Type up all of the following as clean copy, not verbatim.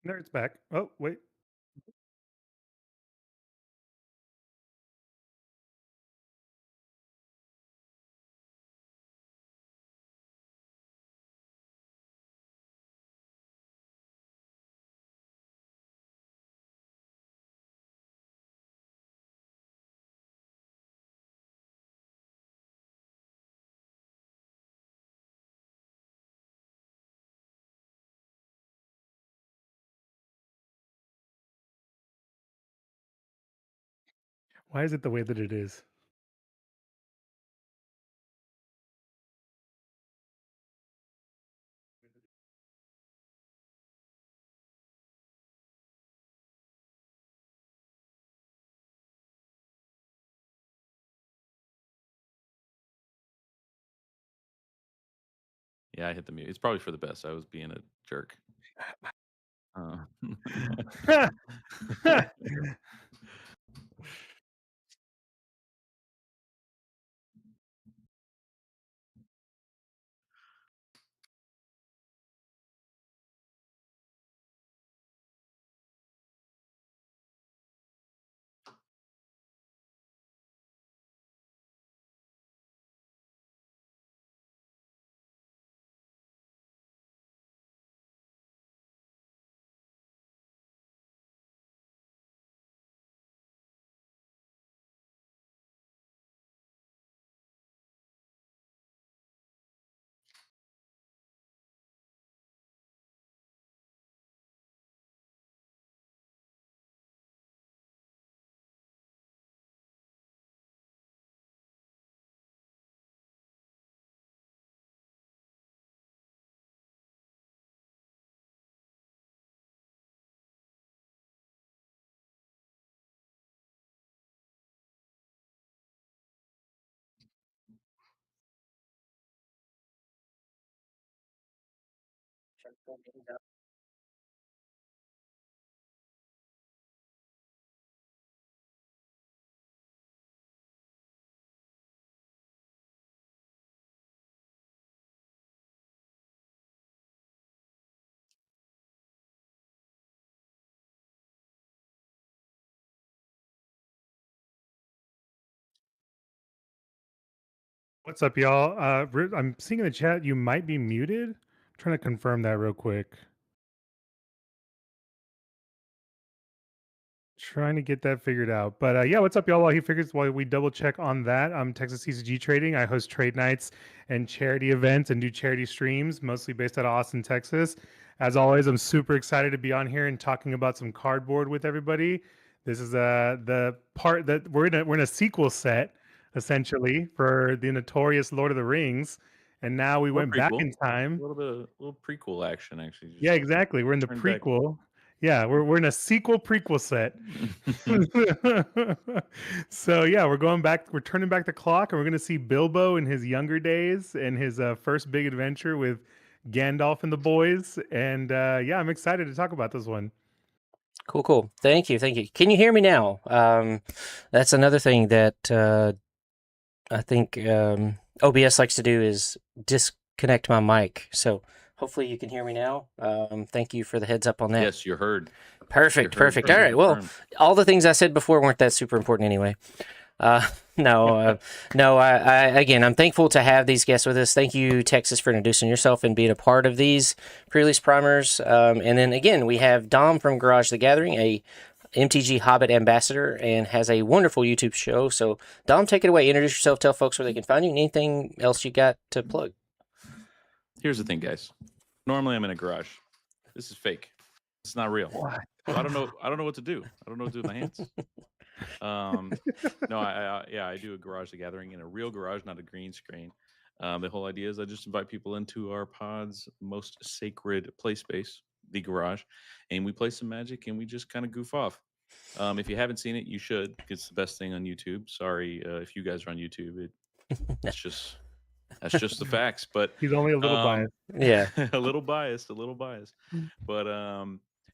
There, it's back. Oh, wait. Why is it the way that it is? Yeah, I hit the mute. It's probably for the best. I was being a jerk. Uh, What's up, y'all? I'm seeing in the chat you might be muted. Trying to confirm that real quick. Trying to get that figured out. But yeah, what's up, y'all? While we double check on that, I'm Texas CCG Trading. I host trade nights and charity events and do charity streams, mostly based out of Austin, Texas. As always, I'm super excited to be on here and talking about some cardboard with everybody. This is the part that we're in a sequel set, essentially, for the notorious Lord of the Rings. And now we or went back prequel. in time. A little prequel action actually. Yeah, Just exactly. We're in the turn back. prequel. Yeah, we're in a sequel prequel set. So yeah, we're going back. We're turning back the clock, and we're going to see Bilbo in his younger days and his first big adventure with Gandalf and the boys. And yeah, I'm excited to talk about this one. Cool, cool. Thank you, thank you. Can you hear me now? That's another thing that I think OBS likes to do is disconnect my mic. So hopefully you can hear me now. Thank you for the heads up on that. Yes, you're heard. Perfect, You're heard. perfect. All right. Well, Confirmed. all the things I said before weren't that super important anyway. No. Again, I'm thankful to have these guests with us. Thank you, Texas, for introducing yourself and being a part of these pre-release primers. And then again, we have Dom from Garage the Gathering, a MTG Hobbit ambassador, and has a wonderful YouTube show. So, Dom, take it away. Introduce yourself. Tell folks where they can find you. And anything else you got to plug? Here's the thing, guys. Normally I'm in a garage. This is fake. It's not real. What? So I don't know. I don't know what to do. I don't know what to do with my hands. No, I do a garage the gathering in a real garage, not a green screen. The whole idea is I just invite people into our pod's most sacred play space, the garage, and we play some Magic and we just kind of goof off. If you haven't seen it, you should. It's the best thing on YouTube. Sorry if you guys are on YouTube. It's just that's just the facts. But He's only a little biased. Yeah. a little biased, a little biased. But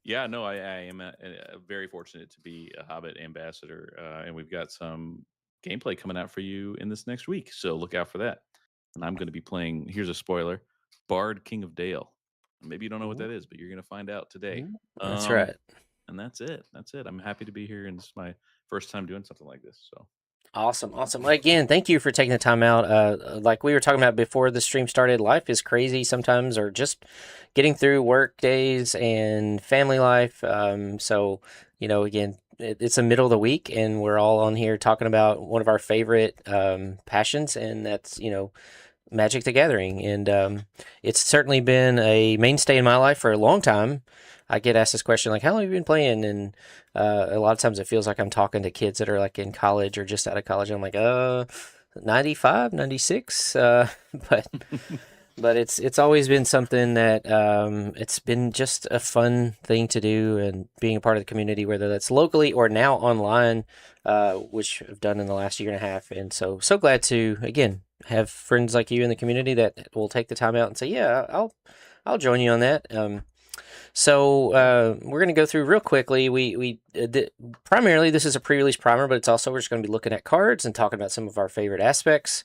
yeah, no, I am very fortunate to be a Hobbit ambassador, and we've got some gameplay coming out for you in this next week. So look out for that. And I'm going to be playing. Here's a spoiler: Bard, King of Dale. Maybe you don't know what that is, but you're going to find out today. That's right. And that's it. That's it. I'm happy to be here, and it's my first time doing something like this. So Awesome. Well, again, thank you for taking the time out. Like we were talking about before the stream started, life is crazy sometimes, or just getting through work days and family life. So, again, it's the middle of the week, and we're all on here talking about one of our favorite passions, and that's, Magic the Gathering. And it's certainly been a mainstay in my life for a long time. I get asked this question, like, how long have you been playing? And a lot of times it feels like I'm talking to kids that are like in college or just out of college. I'm like, 95, 96. But but it's always been something that it's been just a fun thing to do, and being a part of the community, whether that's locally or now online, which I've done in the last year and a half. And so glad to, again, have friends like you in the community that will take the time out and say, yeah, I'll join you on that. So we're going to go through real quickly. Primarily this is a pre-release primer, but it's also, we're just going to be looking at cards and talking about some of our favorite aspects.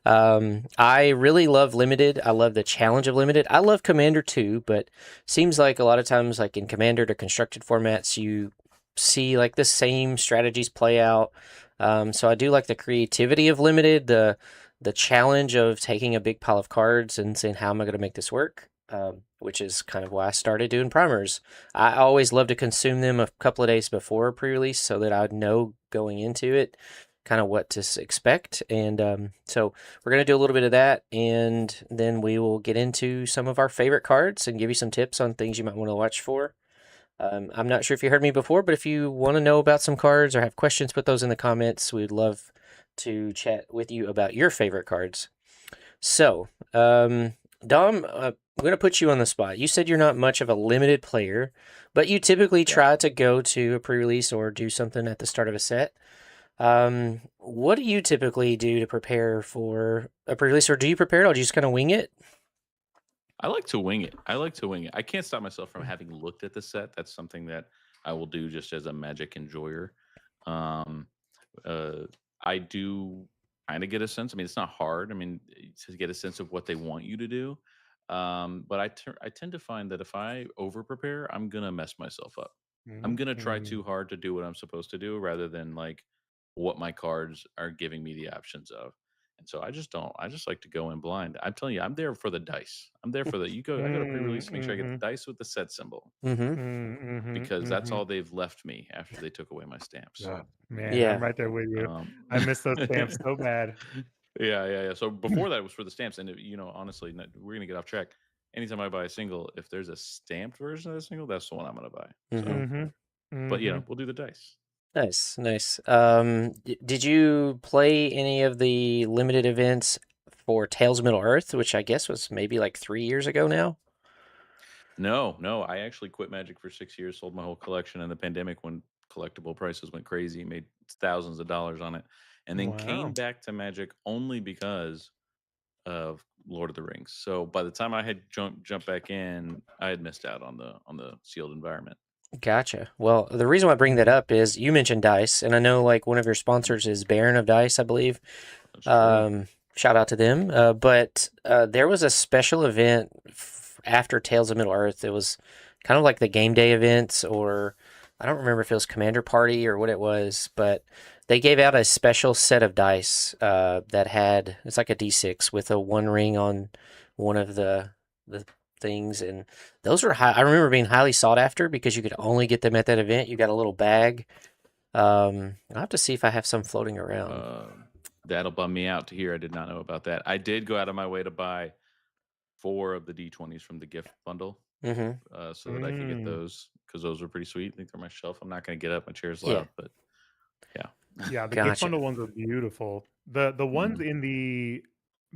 I really love Limited. I love the challenge of Limited. I love Commander too, but seems like a lot of times, like in Commander to constructed formats, you see like the same strategies play out. So I do like the creativity of Limited, the challenge of taking a big pile of cards and saying, how am I going to make this work? Which is kind of why I started doing primers. I always love to consume them a couple of days before pre-release so that I'd know going into it kind of what to expect. And so we're going to do a little bit of that, and then we will get into some of our favorite cards and give you some tips on things you might want to watch for. I'm not sure if you heard me before, but if you want to know about some cards or have questions, put those in the comments. We'd love to chat with you about your favorite cards. So, Dom, I'm going to put you on the spot. You said you're not much of a Limited player, but you typically try to go to a pre-release or do something at the start of a set. What do you typically do to prepare for a pre-release, or do you prepare it, or do you just kind of wing it? I like to wing it. I can't stop myself from having looked at the set. That's something that I will do just as a Magic enjoyer. I do kind of get a sense. I mean, it's not hard. I mean, to get a sense of what they want you to do. But I tend to find that if I over prepare, I'm gonna mess myself up. I'm gonna try too hard to do what I'm supposed to do rather than like what my cards are giving me the options of. And so I just don't. I just like to go in blind. I'm telling you, I'm there for the dice. I'm there for the. You go. I go to pre-release to make sure I get the dice with the set symbol because that's all they've left me after they took away my stamps. Man, Yeah. I'm right there with you. I miss those stamps so bad. Yeah. So before that was for the stamps, and honestly, we're gonna get off track. Anytime I buy a single, if there's a stamped version of the single, that's the one I'm gonna buy. So, but we'll do the dice. Nice. Did you play any of the limited events for Tales of Middle Earth, which I guess was maybe like 3 years ago now? No. I actually quit Magic for 6 years, sold my whole collection in the pandemic when collectible prices went crazy, made thousands of dollars on it, and then came back to Magic only because of Lord of the Rings. So by the time I had jumped back in, I had missed out on the sealed environment. Gotcha. Well, the reason why I bring that up is you mentioned dice, and I know like one of your sponsors is Baron of Dice, I believe. Shout out to them. But there was a special event after Tales of Middle Earth. It was kind of like the game day events, or I don't remember if it was Commander Party or what it was, but they gave out a special set of dice that had, it's like a D6 with a one ring on one of the things, and those were I remember being highly sought after because you could only get them at that event. You got a little bag. I'll have to see if I have some floating around. That'll bum me out to hear. I did not know about that. I did go out of my way to buy 4 of the D20s from the gift bundle so that I could get those because those were pretty sweet. I think they're on my shelf. I'm not going to get up. My chair's loud, but yeah, the gift bundle ones are beautiful. The ones in the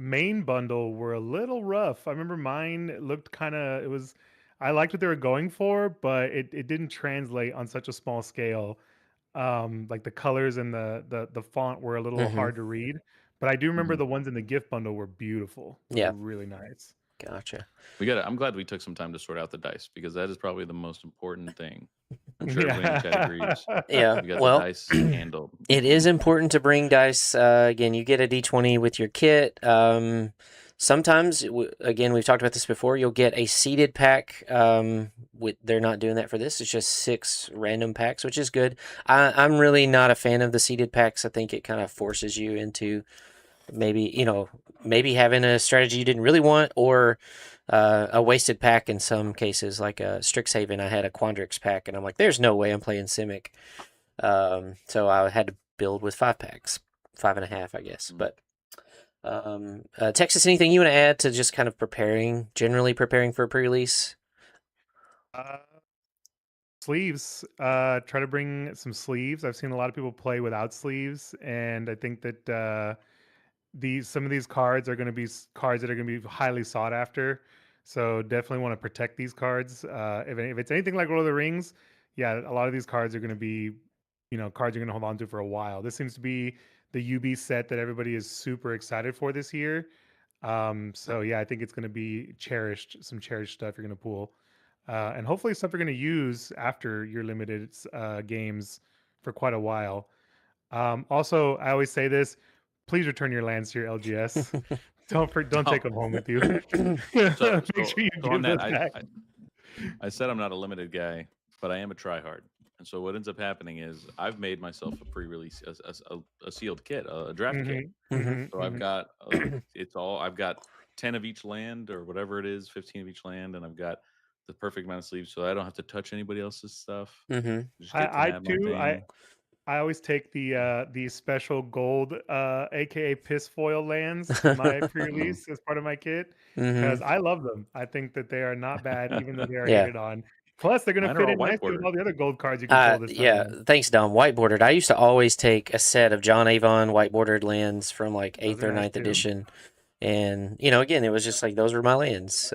main bundle were a little rough. I remember mine looked I liked what they were going for, but it didn't translate on such a small scale. Like the colors and the font were a little hard to read. But I do remember the ones in the gift bundle were beautiful. They were really nice. Gotcha. I'm glad we took some time to sort out the dice because that is probably the most important thing. I'm sure everyone in the chat agrees. Yeah. We got the dice handled. It is important to bring dice. Again, you get a D20 with your kit. Sometimes, again, we've talked about this before. You'll get a seeded pack. They're not doing that for this. It's just 6 random packs, which is good. I'm really not a fan of the seeded packs. I think it kind of forces you into maybe having a strategy you didn't really want, or a wasted pack in some cases, like a Strixhaven. I had a Quandrix pack, and I'm like, there's no way I'm playing Simic. So I had to build with 5 packs, 5.5, I guess. But Texas, anything you want to add to just kind of generally preparing for a pre-release? Sleeves. Try to bring some sleeves. I've seen a lot of people play without sleeves, and I think that some of these cards are going to be cards that are going to be highly sought after. So definitely want to protect these cards. If it's anything like Lord of the Rings, yeah, a lot of these cards are going to be, cards you're going to hold on to for a while. This seems to be the UB set that everybody is super excited for this year. So yeah, I think it's going to be some cherished stuff you're going to pull, and hopefully stuff you're going to use after your limited games for quite a while. Also, I always say this: please return your lands to your LGS. Don't take them home with you. So, Make sure you on give that, those back. I said I'm not a limited guy, but I am a tryhard. And so what ends up happening is I've made myself a pre-release, a sealed kit, a draft kit. So I've got I've got 10 of each land or whatever it is, 15 of each land, and I've got the perfect amount of sleeves, so I don't have to touch anybody else's stuff. Just get to I have my too. thing. I always take the special gold, aka piss foil lands for my pre-release as part of my kit, because I love them. I think that they are not bad, even though they are Yeah. hated on. Plus, they're going to Mine are fit all in white nicely with bordered. all the other gold cards you can pull this time. Yeah, thanks, Dom. White bordered. I used to always take a set of John Avon white bordered lands from like Those 8th are or nice 9th too. edition. And, again, it was just like those were my lands.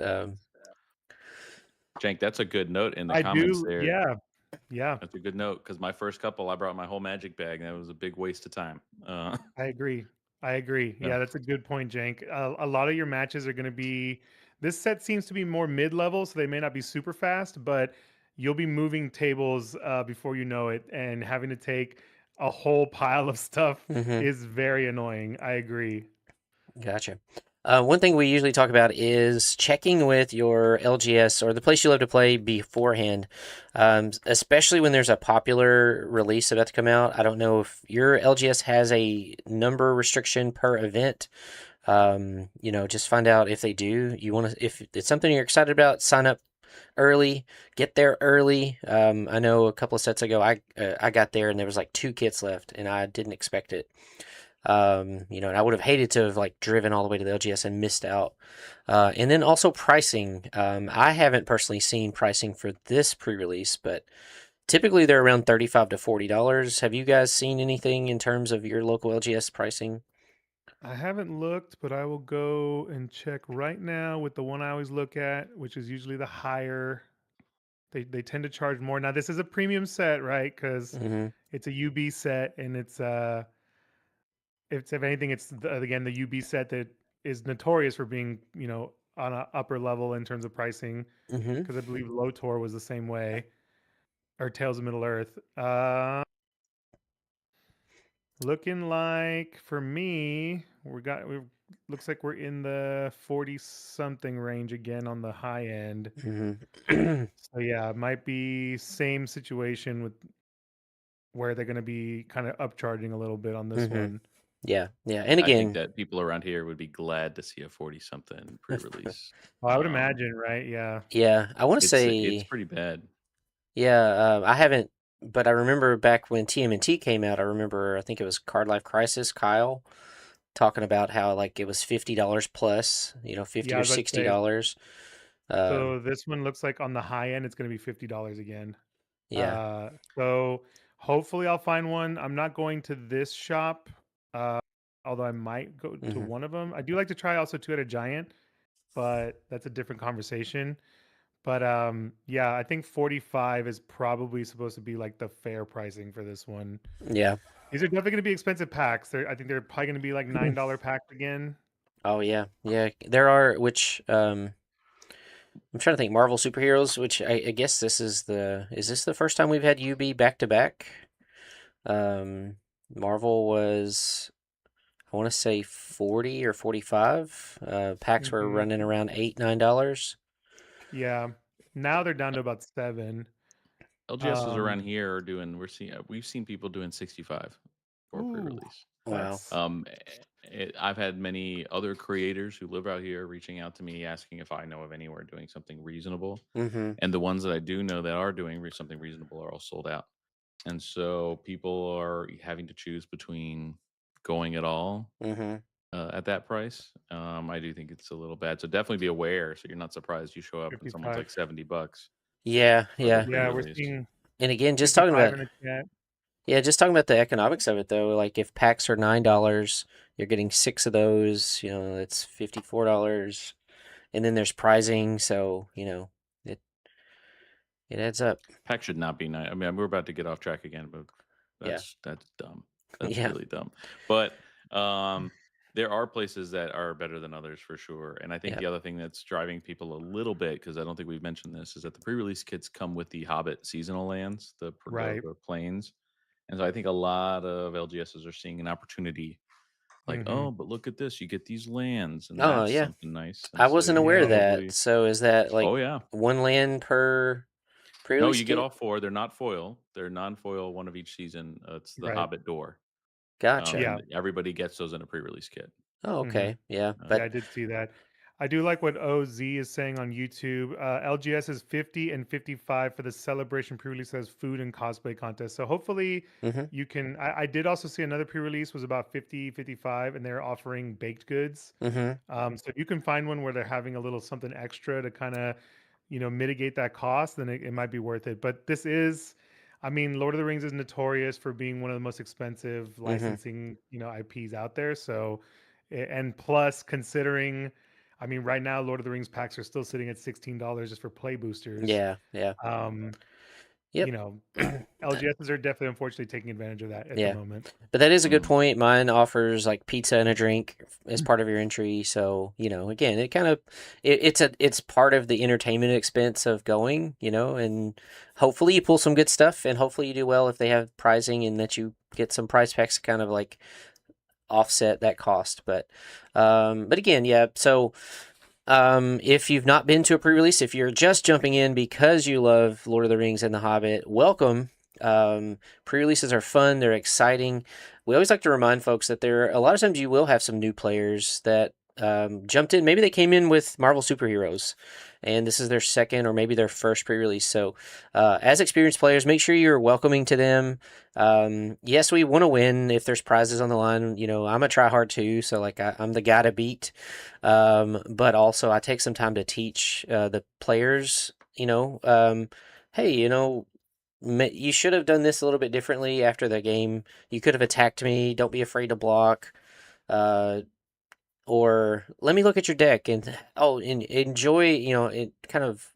Jank, that's a good note in the I comments do, there. yeah. That's a good note because my first couple, I brought my whole magic bag, and that was a big waste of time. I agree. Yeah. Yeah, that's a good point, Jank. A lot of your matches are going to be. This set seems to be more mid-level, so they may not be super fast, but you'll be moving tables before you know it, and having to take a whole pile of stuff is very annoying. I agree. Gotcha. One thing we usually talk about is checking with your LGS or the place you love to play beforehand, especially when there's a popular release about to come out. I don't know if your LGS has a number restriction per event. Just find out if they do. If it's something you're excited about, sign up early, get there early. I know a couple of sets ago, I got there and there was like 2 kits left, and I didn't expect it. And I would have hated to have like driven all the way to the LGS and missed out. And then also pricing. I haven't personally seen pricing for this pre-release, but typically they're around $35 to $40. Have you guys seen anything in terms of your local LGS pricing? I haven't looked, but I will go and check right now with the one I always look at, which is usually the higher. They tend to charge more. Now this is a premium set, right? Because it's a UB set, and if anything, it's again the UB set that is notorious for being on an upper level in terms of pricing. Because I believe Lotor was the same way, or Tales of Middle Earth. Looking like for me, we looks like we're in the 40 something range again on the high end. So yeah, it might be same situation with where they're going to be kind of upcharging a little bit on this one. Yeah. And I think again, that people around here would be glad to see a 40-something pre-release. Well, I would imagine, right? Yeah. yeah, I want to It's say, pretty bad. yeah, I haven't, but I remember back when TMNT came out, I think it was Card Life Crisis, Kyle, talking about how like it was $50 plus, 50 Yeah, I or was about to say. $60. So this one looks like on the high end, it's going to be $50 again. Yeah. So hopefully I'll find one. I'm not going to this shop, although I might go to one of them. I do like to try also Two-Headed Giant, but that's a different conversation. But yeah, I think 45 is probably supposed to be like the fair pricing for this one. Yeah. These are definitely going to be expensive packs. I think they're probably going to be like $9 packs again. Oh yeah. There are which I'm trying to think Marvel superheroes, which I guess is this the first time we've had UB back to back? Marvel was, I want to say 40 or 45. Packs were Mhm. running around $8-9. Yeah. Now they're down to about 7. LGSs around Um, here are doing. We've seen people doing 65 for ooh, pre-release. Wow. that's I've had many other creators who live out here reaching out to me asking if I know of anywhere doing something reasonable, Mm-hmm. and the ones that I do know that are doing something reasonable are all sold out. And so people are having to choose between going at all Mm-hmm. at that price. I do think it's a little bad. So definitely be aware so you're not surprised you show up and someone's 55. like $70 Yeah, for the yeah. Yeah, we're pre-release. seeing And again, just talking 55 about in the chat. just talking about the economics of it though. Like if packs are $9, you're getting 6 of those. It's $54, and then there's pricing, so it it adds up. Pack should not be nice. I mean, we're about to get off track again, but Yeah, that's dumb. That's yeah, really dumb. But there are places that are better than others for sure. And I think yeah. the other thing that's driving people a little bit, because I don't think we've mentioned this, is that the pre-release kits come with the Hobbit seasonal lands, Right. the planes. And so I think a lot of LGSs are seeing an opportunity, like, Hmm. oh, but look at this, you get these lands, and Oh that's yeah, something nice. I And so wasn't you aware of Yeah. that. probably, So is that like oh yeah, one land per no, pre-release you get kit? all 4. They're not foil. They're non-foil, one of each season. It's the Right. Hobbit door, Gotcha. Yeah. and everybody gets those in a pre-release kit. Oh, Hmm. okay. Yeah, Yeah, but I did see that. I do like what OZ is saying on YouTube. LGS is 50 and 55 for the celebration pre-release as food and cosplay contest. So hopefully mm-hmm, you can. I did also see another pre-release was about 50, 55, and they're offering baked goods. mm-hmm, So if you can find one where they're having a little something extra to kind of, mitigate that cost, then it might be worth it. But this is, I mean, Lord of the Rings is notorious for being one of the most expensive mm-hmm. licensing, IPs out there. So, and plus considering, I mean, right now Lord of the Rings packs are still sitting at $16 just for play boosters. Yeah, yeah, Um, yep. LGSs are definitely unfortunately taking advantage of that at the Yeah, moment. but that is a good Mhm. point. Mine offers like pizza and a drink as part of your entry. So, again, it kind of it's part of the entertainment expense of going, and hopefully you pull some good stuff and hopefully you do well if they have pricing and that you get some prize packs to kind of like offset that cost. But again, yeah, so if you've not been to a pre-release, if you're just jumping in because you love Lord of the Rings and The Hobbit, welcome. Pre-releases are fun. They're exciting. We always like to remind folks that a lot of times you will have some new players that jumped in. Maybe they came in with Marvel superheroes, and this is their second or maybe their first pre-release. So, as experienced players, make sure you're welcoming to them. Yes, we want to win if there's prizes on the line. I'm a try hard too, so like I'm the guy to beat. But also I take some time to teach the players. Hey, you should have done this a little bit differently after the game. You could have attacked me. Don't be afraid to block. Uh, or let me look at your deck and enjoy. It kind of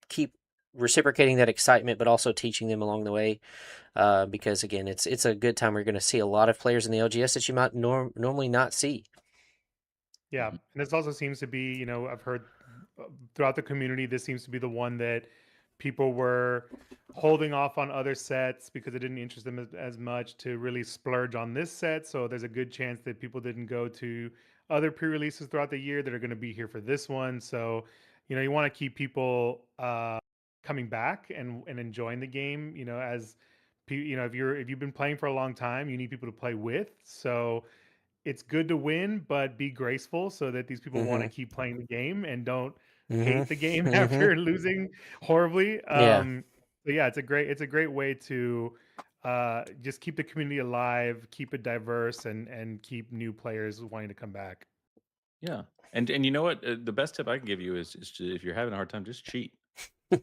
keep reciprocating that excitement, but also teaching them along the way. Because again, it's a good time. We're going to see a lot of players in the LGS that you might normally not see. Yeah, Mhm. and this also seems to be, I've heard throughout the community, this seems to be the one that people were holding off on other sets because it didn't interest them as much to really splurge on this set. So there's a good chance that people didn't go to other pre-releases throughout the year that are going to be here for this one. So, you want to keep people coming back and enjoying the game. As if you've been playing for a long time, you need people to play with. So it's good to win, but be graceful so that these people want to Mm-hmm. keep playing the game and don't hate the game Mm-hmm. Mm-hmm. after losing horribly. Yeah. So yeah, it's a great way to just keep the community alive, keep it diverse, and keep new players wanting to come back. Yeah, and you know what? The best tip I can give you is if you're having a hard time, just cheat. If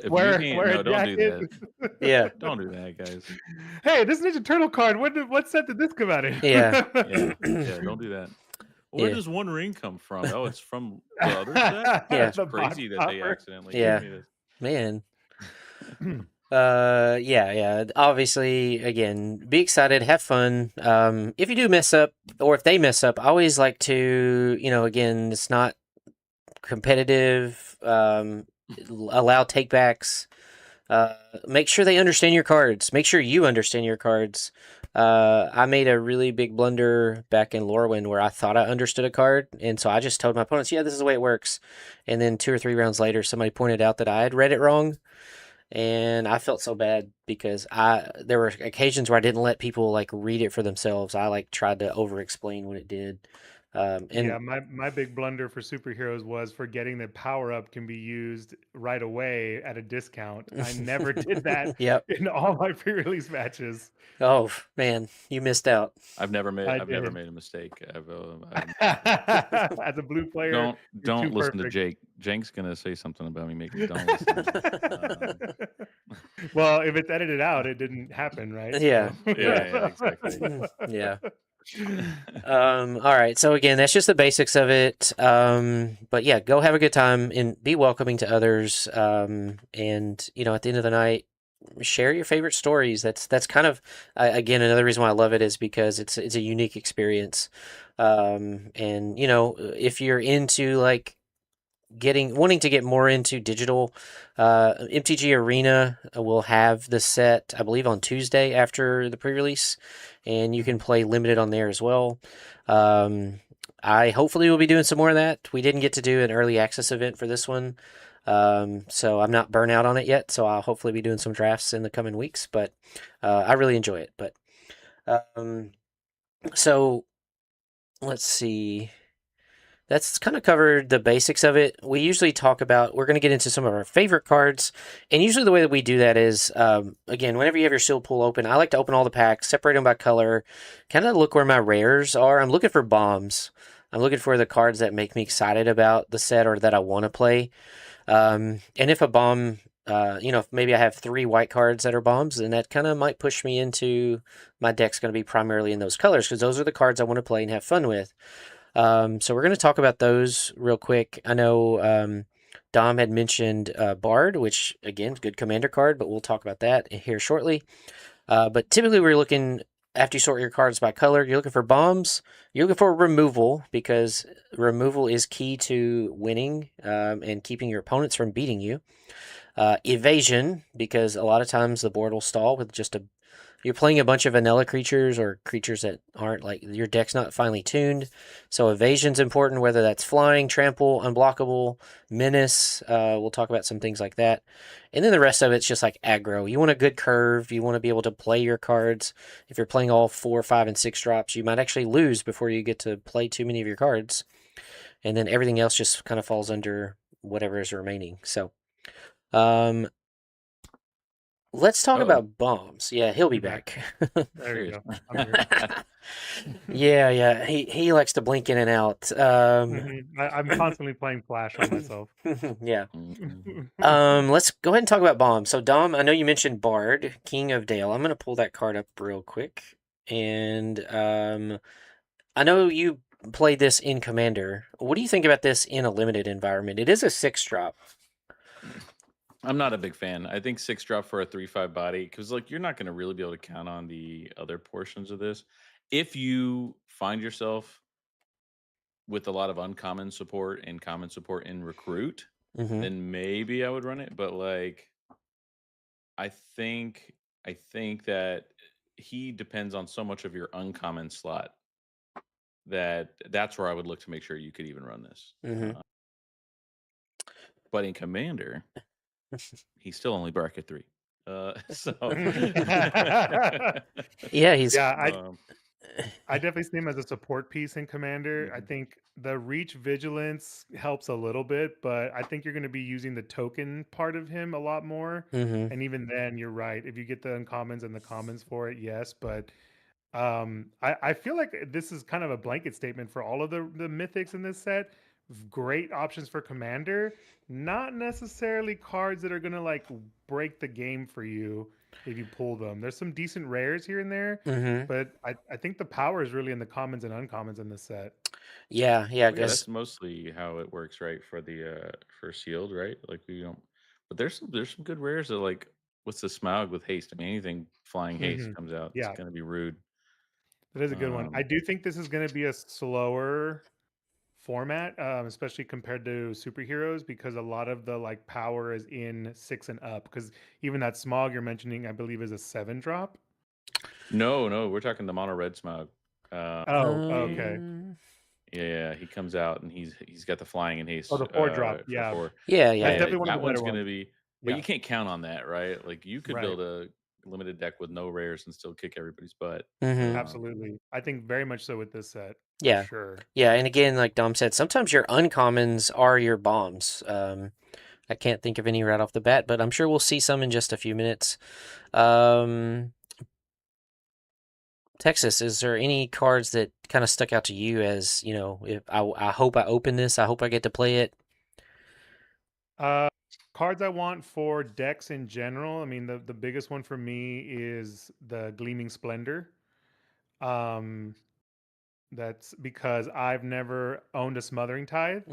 you wear can't, wear a no, don't do jacket. that. Yeah. Don't do that, guys. Hey, this Ninja Turtle card. What set did this come out in? Yeah. Yeah, don't do that. Where Yeah. does one ring come from? Oh, it's from the other set. Yeah. That's The box crazy that they topper. accidentally Yeah. gave me this. Man. Yeah. Obviously, again, be excited, have fun. If you do mess up, or if they mess up, I always like to, again, it's not competitive. Allow takebacks. Make sure they understand your cards. Make sure you understand your cards. I made a really big blunder back in Lorwyn where I thought I understood a card, and so I just told my opponents, "Yeah, this is the way it works." And then 2 or 3 rounds later, somebody pointed out that I had read it wrong, and I felt so bad because there were occasions where I didn't let people like read it for themselves. I like tried to over explain what it did. Yeah, And my big blunder for superheroes was forgetting that power up can be used right away at a discount. I never did that yep. in all my pre-release matches. Oh man, you missed out. I've never made I I've never did. made a mistake. As a blue player, you're too Don't listen to perfect. Jake. Jake's gonna say something about me. Make don't listen. Well, if it's edited out, it didn't happen, right? Yeah, So. Yeah, exactly. yeah. All right. So again, that's just the basics of it. But yeah, go have a good time and be welcoming to others. And at the end of the night, share your favorite stories. That's kind of again another reason why I love it is because it's a unique experience. And if you're into like wanting to get more into digital, MTG Arena will have the set I believe on Tuesday after the pre-release, and you can play limited on there as well. I hopefully will be doing some more of that. We didn't get to do an early access event for this one, so I'm not burnt out on it yet. So I'll hopefully be doing some drafts in the coming weeks. But I really enjoy it. But so let's see. That's kind of covered the basics of it. We usually talk about, we're going to get into some of our favorite cards. And usually the way that we do that is, again, whenever you have your sealed pool open, I like to open all the packs, separate them by color, kind of look where my rares are. I'm looking for bombs. I'm looking for the cards that make me excited about the set or that I want to play. And if a bomb, if maybe I have 3 white cards that are bombs, then that kind of might push me into my deck's going to be primarily in those colors because those are the cards I want to play and have fun with. So we're going to talk about those real quick. I know Dom had mentioned Bard, which again, good commander card, but we'll talk about that here shortly. But typically, we're looking after you sort your cards by color. You're looking for bombs. You're looking for removal because removal is key to winning and keeping your opponents from beating you. Evasion because a lot of times the board will stall with just you're playing a bunch of vanilla creatures or creatures that aren't like your deck's not finely tuned. So evasion's important, whether that's flying, trample, unblockable, menace. We'll talk about some things like that. And then the rest of it's just like aggro. You want a good curve. You want to be able to play your cards. If you're playing all 4, 5, and 6 drops, you might actually lose before you get to play too many of your cards. And then everything else just kind of falls under whatever is remaining. So, let's talk about bombs. Yeah, he'll be back. There you go. Yeah. He likes to blink in and out. I'm constantly playing Flash on myself. Yeah. Let's go ahead and talk about bombs. So Dom, I know you mentioned Bard, King of Dale. I'm gonna pull that card up real quick. And I know you played this in Commander. What do you think about this in a limited environment? It is a 6-drop. I'm not a big fan. I think 6-drop for a 3/5 body because you're not going to really be able to count on the other portions of this. If you find yourself with a lot of uncommon support and common support in recruit, then maybe I would run it. But I think that he depends on so much of your uncommon slot that's where I would look to make sure you could even run this. But in Commander, he's still only bracket 3. So yeah, he's I definitely see him as a support piece in Commander. I think the reach vigilance helps a little bit, but I think you're going to be using the token part of him a lot more. And even then, you're right. If you get the uncommons and the commons for it, yes. But I feel like this is kind of a blanket statement for all of the mythics in this set. Great options for Commander, not necessarily cards that are going to like break the game for you if you pull them. There's some decent rares here and there, but I think the power is really in the commons and uncommons in this set. Yeah, well, that's mostly how it works, right? For the for sealed, right? Like we don't, but there's some good rares that what's the Smaug with haste? I mean, anything flying haste comes out, it's gonna be rude. That is a good one. I do think this is going to be a slower format, especially compared to superheroes, because a lot of the like power is in 6 and up. Because even that Smog you're mentioning, I believe, is a 7-drop. No, we're talking the mono red smog. Oh, okay. Yeah, he comes out and he's got the flying and haste Oh, the 4-drop. for Yeah. 4. Yeah, That's yeah. definitely one of That the better one's gonna ones. be, but Yeah. you can't count on that, right? Like you could Right. build a limited deck with no rares and still kick everybody's butt. Absolutely. I think very much so with this set. For Yeah. sure. Yeah, and again, like Dom said, sometimes your uncommons are your bombs. I can't think of any right off the bat, but I'm sure we'll see some in just a few minutes. Texas, is there any cards that kind of stuck out to you as, you know, if I hope I open this, I hope I get to play it? Cards I want for decks in general. I mean, the biggest one for me is the Gleaming Splendor. That's because I've never owned a Smothering Tithe,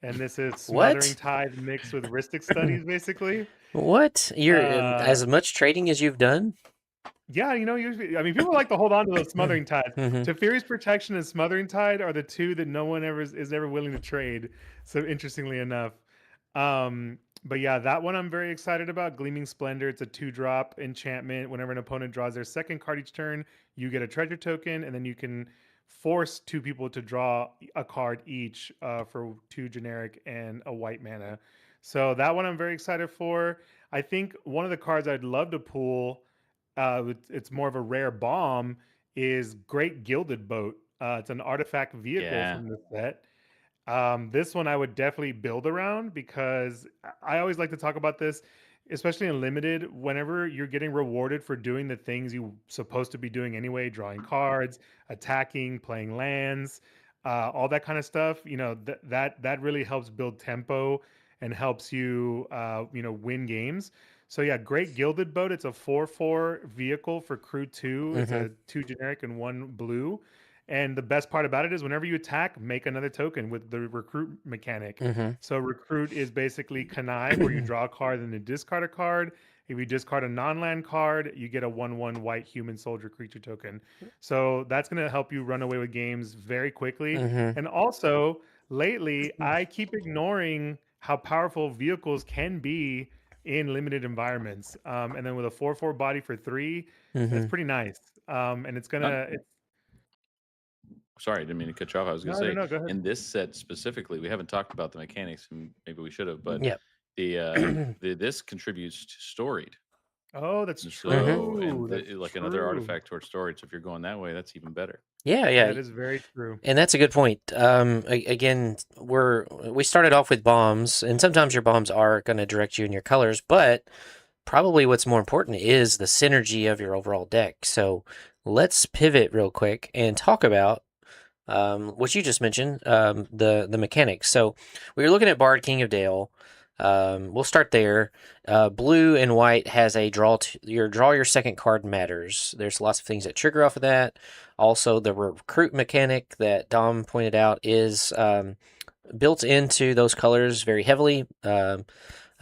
and this is Smothering What? Tithe mixed with Rhystic Studies, basically. What? You're Uh, as much trading as you've done? yeah, usually, I mean, people like to hold on to those Smothering Tides. Mhm. Teferi's Protection and Smothering Tide are the two that no one ever is ever willing to trade. So interestingly enough, but yeah, that one I'm very excited about. Gleaming Splendor. It's a 2-drop enchantment. Whenever an opponent draws their second card each turn, you get a treasure token, and then you can force 2 people to draw a card each for 2 generic and a white mana. So that one I'm very excited for. I think one of the cards I'd love to pull, it's more of a rare bomb, is Great Gilded Boat. It's an artifact vehicle Yeah. from the set. This one I would definitely build around because I always like to talk about this, especially in limited. Whenever you're getting rewarded for doing the things you're supposed to be doing anyway, drawing cards, attacking, playing lands, all that kind of stuff, that really helps build tempo and helps you, win games. So yeah, Great Gilded Boat. It's a 4/4 vehicle for crew 2. It's Mhm. a 2 generic and 1 blue. And the best part about it is whenever you attack, make another token with the recruit mechanic. Mhm. So recruit is basically connive, where you draw a card and then discard a card. If you discard a non-land card, you get a 1/1 white human soldier creature token. So that's going to help you run away with games very quickly. Mhm. And also, lately, I keep ignoring how powerful vehicles can be in limited environments. And then with a 4/4 body for 3, that's Mhm. pretty nice. And it's Not gonna. Sorry, I didn't mean to cut you off. I was gonna No, no, say, no, go ahead. in this set specifically, we haven't talked about the mechanics, and maybe we should have, but Yep. this contributes to storied. Oh, that's And Mhm. so, true. and That's like another true. artifact towards storage. So if you're going that way, that's even better. Yeah, yeah. That is very true. And that's a good point. Again, we started off with bombs, and sometimes your bombs are going to direct you in your colors, but probably what's more important is the synergy of your overall deck. So let's pivot real quick and talk about what you just mentioned, the mechanics. So we were looking at Bard King of Dale. We'll start there. Blue and white has a draw your second card matters. There's lots of things that trigger off of that. Also, the recruit mechanic that Dom pointed out is built into those colors very heavily. I've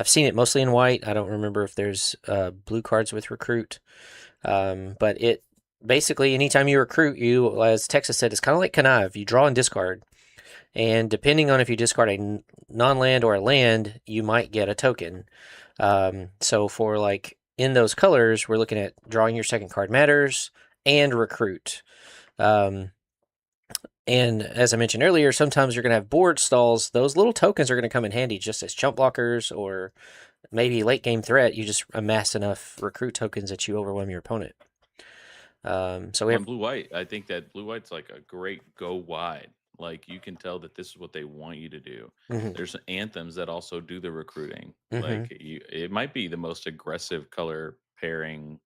seen it mostly in white. I don't remember if there's blue cards with recruit, but it basically anytime you recruit, you, as Texas said, it's kind of like connive. You draw and discard, and depending on if you discard a non-land or a land, you might get a token. So for like in those colors, we're looking at drawing your second card matters and recruit. And as I mentioned earlier, sometimes you're going to have board stalls. Those little tokens are going to come in handy just as chump blockers or maybe late game threat. You just amass enough recruit tokens that you overwhelm your opponent. So we On have blue white, I think that blue white's like a great go wide. Like you can tell that this is what they want you to do. Mhm. There's anthems that also do the recruiting. Mhm. Like it might be the most aggressive color pairing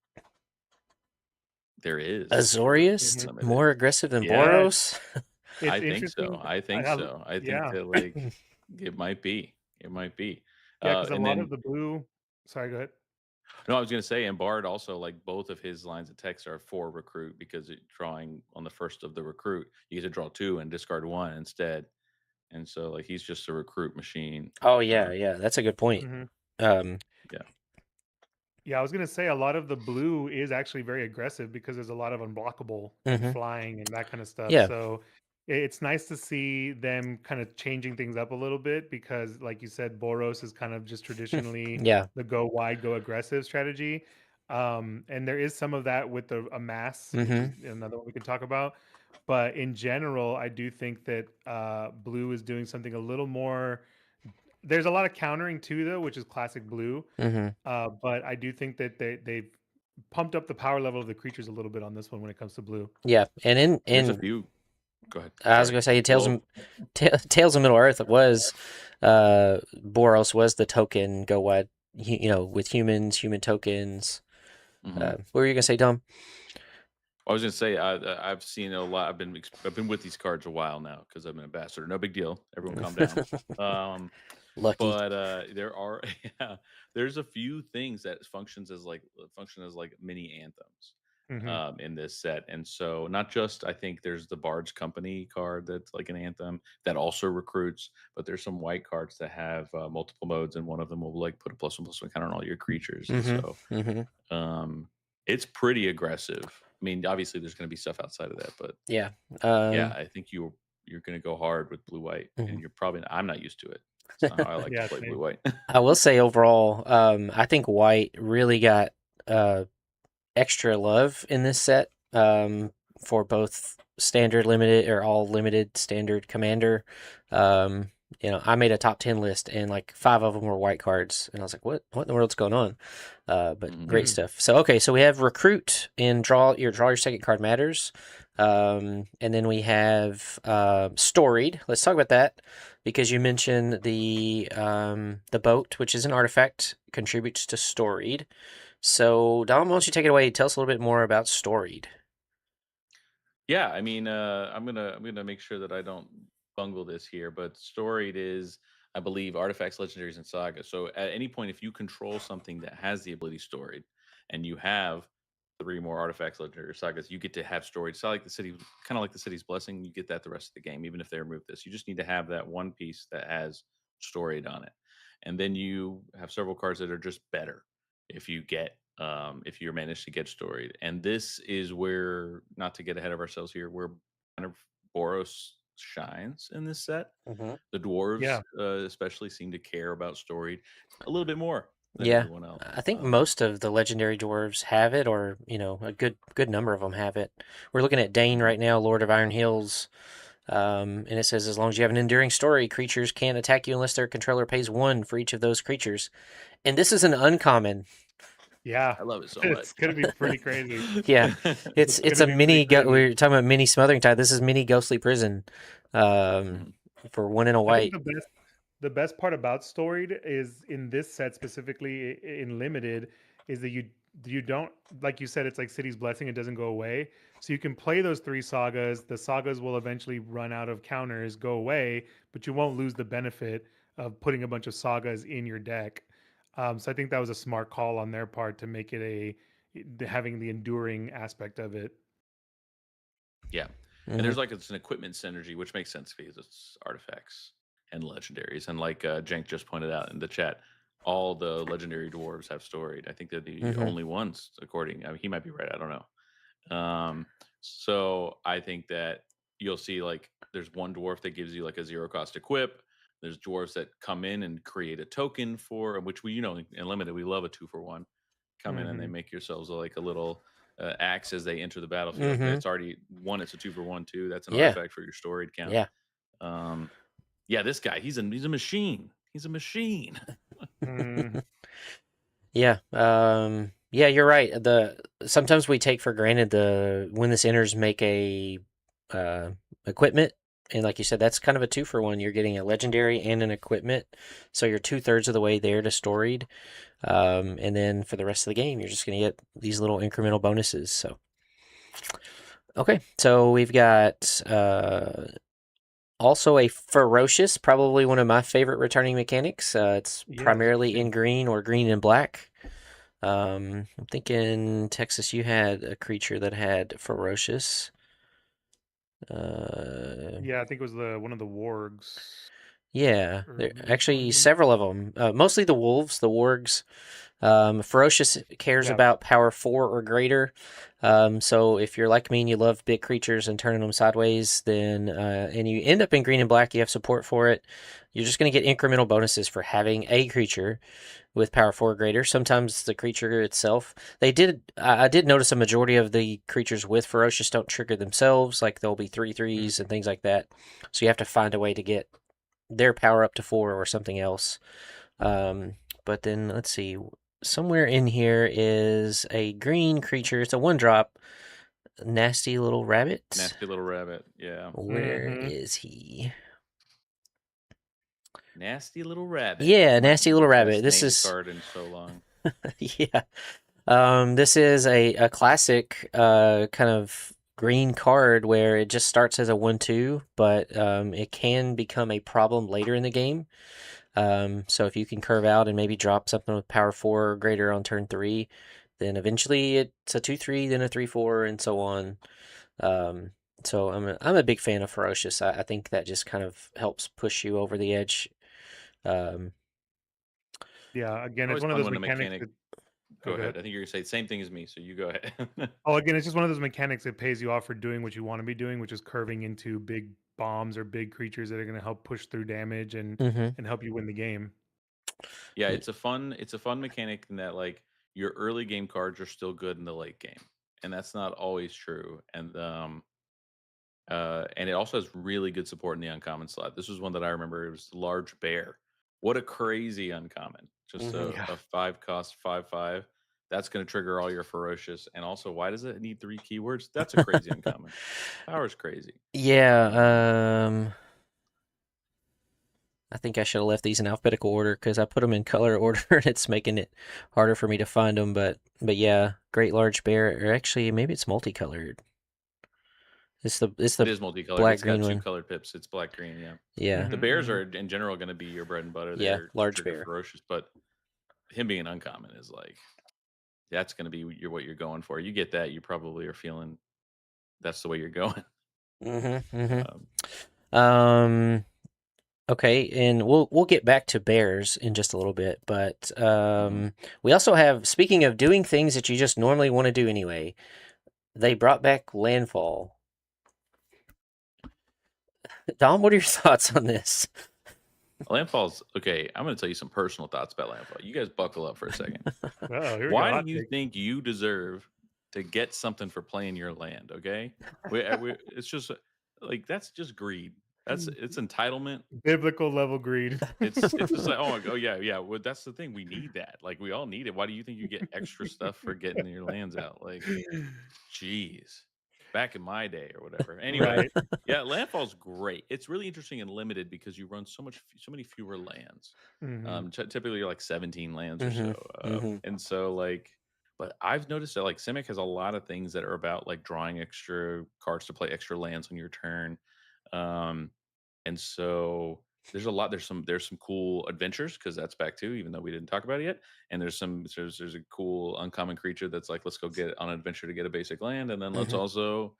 there is for Azorius Mhm. limited. more aggressive than Yeah, Yeah, Boros. I it's think so. interesting. I think I so. I think yeah, that like it might be. It might be. yeah, because a And lot of then the blue. Sorry, go ahead. no, I was gonna say, and Bard also like both of his lines of text are for recruit because drawing on the first of the recruit, you get to draw 2 and discard 1 instead. And so like he's just a recruit machine. Oh yeah, yeah, that's a good point. Hmm. Um, Yeah. Yeah, I was gonna say a lot of the blue is actually very aggressive because there's a lot of unblockable and mhm. flying and that kind of stuff. Yeah. So it's nice to see them kind of changing things up a little bit because, like you said, Boros is kind of just traditionally Yeah. the go wide, go aggressive strategy. And there is some of that with a mass, which is Mm-hmm. another one we can talk about. But in general, I do think that blue is doing something a little more. There's a lot of countering too, though, which is classic blue. Mm-hmm. But I do think that they've pumped up the power level of the creatures a little bit on this one when it comes to blue. Yeah, and There's a few. Go ahead. I was Sorry. gonna say Well, Tales of Middle Earth was Boros was the token go wide, with human tokens. mhm. What were you gonna say, Tom? I was gonna say I've seen a lot. I've been with these cards a while now because I'm an ambassador. No big deal. Everyone, calm down. Um, Lucky. but there are yeah, there's a few things that function as like mini anthems Hmm. in this set, and so not just I think there's the Bard's Company card that's like an anthem that also recruits, but there's some white cards that have multiple modes, and one of them will like put a +1/+1 counter on all your creatures, and so Mm-hmm. Mm-hmm. um, it's pretty aggressive. I mean, obviously, there's going to be stuff outside of that, but Yeah. yeah, I think you're going to go hard with blue white, Mhm. and you're probably I'm not used to it. It's not how I like to Yeah, play blue same. white. I will say overall, I think white really got uh, extra love in this set for both standard limited or all limited standard commander. Um, I made a top 10 list and like 5 of them were white cards, and I was like, what in the world's going on? But great Mhm. stuff. So okay, so we have recruit and draw your second card matters. And then we have storied. Let's talk about that because you mentioned the boat, which is an artifact, contributes to storied. So, Dom, why don't you take it away? Tell us a little bit more about Storied. Yeah, I mean, I'm gonna make sure that I don't bungle this here, but storied is, I believe, artifacts, legendaries, and sagas. So at any point, if you control something that has the ability storied, and you have three more artifacts, legendaries, sagas, you get to have storied. So like the city, kind of like the city's blessing, you get that the rest of the game, even if they remove this. You just need to have that one piece that has storied on it, and then you have several cards that are just better if you get if you're managed to get storied. And this is where, not to get ahead of ourselves here, where kind of Boros shines in this set. Mm-hmm. The dwarves, Yeah. especially, seem to care about storied a little bit more than Yeah, everyone else. I think most of the legendary dwarves have it, or a good number of them have it. We're looking at Dane Mhm. right now, Lord of Iron Hills, and it says as long as you have an enduring story, creatures can't attack you unless their controller pays 1 for each of those creatures. And this is an uncommon. Yeah. I love it so much. It's gonna be pretty crazy. Yeah, it's It's it's gonna a be pretty mini. crazy. We're talking about mini Smothering Tide. This is mini Ghostly Prison, um, Mhm. for 1 in a I think white. the best part about storied is in this set specifically in limited is that you don't, like you said, it's like city's blessing, it doesn't go away, so you can play those three sagas. The sagas will eventually run out of counters, go away, but you won't lose the benefit of putting a bunch of sagas in your deck. So I think that was a smart call on their part to make it having the enduring aspect of it. Yeah. And Hmm. there's like it's an equipment synergy, which makes sense because it's artifacts and legendaries. And like Jenk just pointed out in the chat, all the legendary dwarves have storied. I think they're the Hmm. only ones, according. I mean, he might be right. I don't know. So I think that you'll see like there's one dwarf that gives you like a zero cost equip. There's dwarves that come in and create a token for which we, in limited, we love a 2-for-1. Come in and they Hmm. make yourselves like a little axe as they enter the battlefield. Hmm. That's already one. It's a 2-for-1 too. That's an Yeah, artifact for your storied count. yeah. Um, yeah, this guy, he's a machine. He's a machine. Hmm. Yeah. Yeah, you're right. The sometimes we take for granted the when this enters make a uh equipment. And like you said, that's kind of a 2-for-1. You're getting a legendary and an equipment. So you're 2/3 of the way there to storied. And then for the rest of the game, you're just gonna get these little incremental bonuses. So okay. So we've got also a ferocious, probably one of my favorite returning mechanics. It's Yeah, me primarily in too. green or green and black. I'm thinking Texas, you had a creature that had ferocious. Uh, Yeah, I think it was the one of the wargs. Yeah, there Early actually one. several of them. Mostly the wolves, the wargs. Ferocious cares Yeah. about power 4 or greater. So if you're like me and you love big creatures and turning them sideways, then and you end up in green and black, you have support for it. You're just going to get incremental bonuses for having a creature with power 4 or greater. Sometimes the creature itself. I did notice a majority of the creatures with ferocious don't trigger themselves. Like there'll be 3/3s and things like that. So you have to find a way to get their power up to 4 or something else. But then let's see. Somewhere in here is a green creature. It's a 1-drop. Nasty little rabbit. Nasty little rabbit. Yeah. Where is he? Nasty little rabbit. Yeah, Might nasty be little the rabbit. best This named is card in so long. yeah. This is a classic kind of green card where it just starts as a 1/2, but it can become a problem later in the game. So if you can curve out and maybe drop something with power 4 or greater on turn 3, then eventually it's a 2/3, then a 3/4, and so on. Um, so I'm a big fan of Ferocious. I think that just kind of helps push you over the edge. Um, Yeah. Again, it's Always one of fun those when the mechanics mechanic. that. Go Oh, go ahead. ahead. I think you're gonna say the same thing as me, so you go ahead. Oh, again, it's just one of those mechanics that pays you off for doing what you want to be doing, which is curving into big bombs or big creatures that are going to help push through damage mhm. and help you win the game. Yeah, it's a fun mechanic in that like your early game cards are still good in the late game, and that's not always true. And it also has really good support in the uncommon slot. This was one that I remember. It was Large Bear. What a crazy uncommon! Just Mhm. a Yeah. 5 cost 5/5. That's going to trigger all your ferocious. And also, why does it need 3 keywords? That's a crazy uncommon. Power's crazy. Yeah, I think I should have left these in alphabetical order because I put them in color order and it's making it harder for me to find them. But yeah, Great Large Bear, or actually maybe it's multicolored. It's It the is multicolored. black It's got green two one. colored pips. It's black green. Yeah. Yeah, The Hmm. bears Hmm. are in general going to be your bread and butter yeah, there to large trigger bear. ferocious, but him being an uncommon is like that's going to be what you're going for. You get that, you probably are feeling that's the way you're going. Mm-hmm. Mm-hmm. Um, Um. Okay, and we'll get back to bears in just a little bit, but mhm. we also have, speaking of doing things that you just normally want to do anyway, they brought back landfall. Dom, what are your thoughts on this? Landfall's okay. I'm going to tell you some personal thoughts about Landfall. You guys buckle up for a second. Oh, here we go. Why do Hot you take. think you deserve to get something for playing your land? Okay, it's just like that's just greed. It's entitlement. Biblical level greed. It's just like, oh yeah, yeah. Well, that's the thing. We need that. Like we all need it. Why do you think you get extra stuff for getting your lands out? Like, jeez, back in my day or whatever. Anyway, Right. yeah, landfall's great. It's really interesting and limited because you run so many fewer lands. Hmm. Typically you're like 17 lands or Mm-hmm. so, Mm-hmm. and so like. But I've noticed that like Simic has a lot of things that are about like drawing extra cards to play extra lands on your turn. Um, and so there's some cool adventures because that's back too, even though we didn't talk about it yet. And there's a cool uncommon creature that's like, let's go get on an adventure to get a basic land, and then let's Mm-hmm. also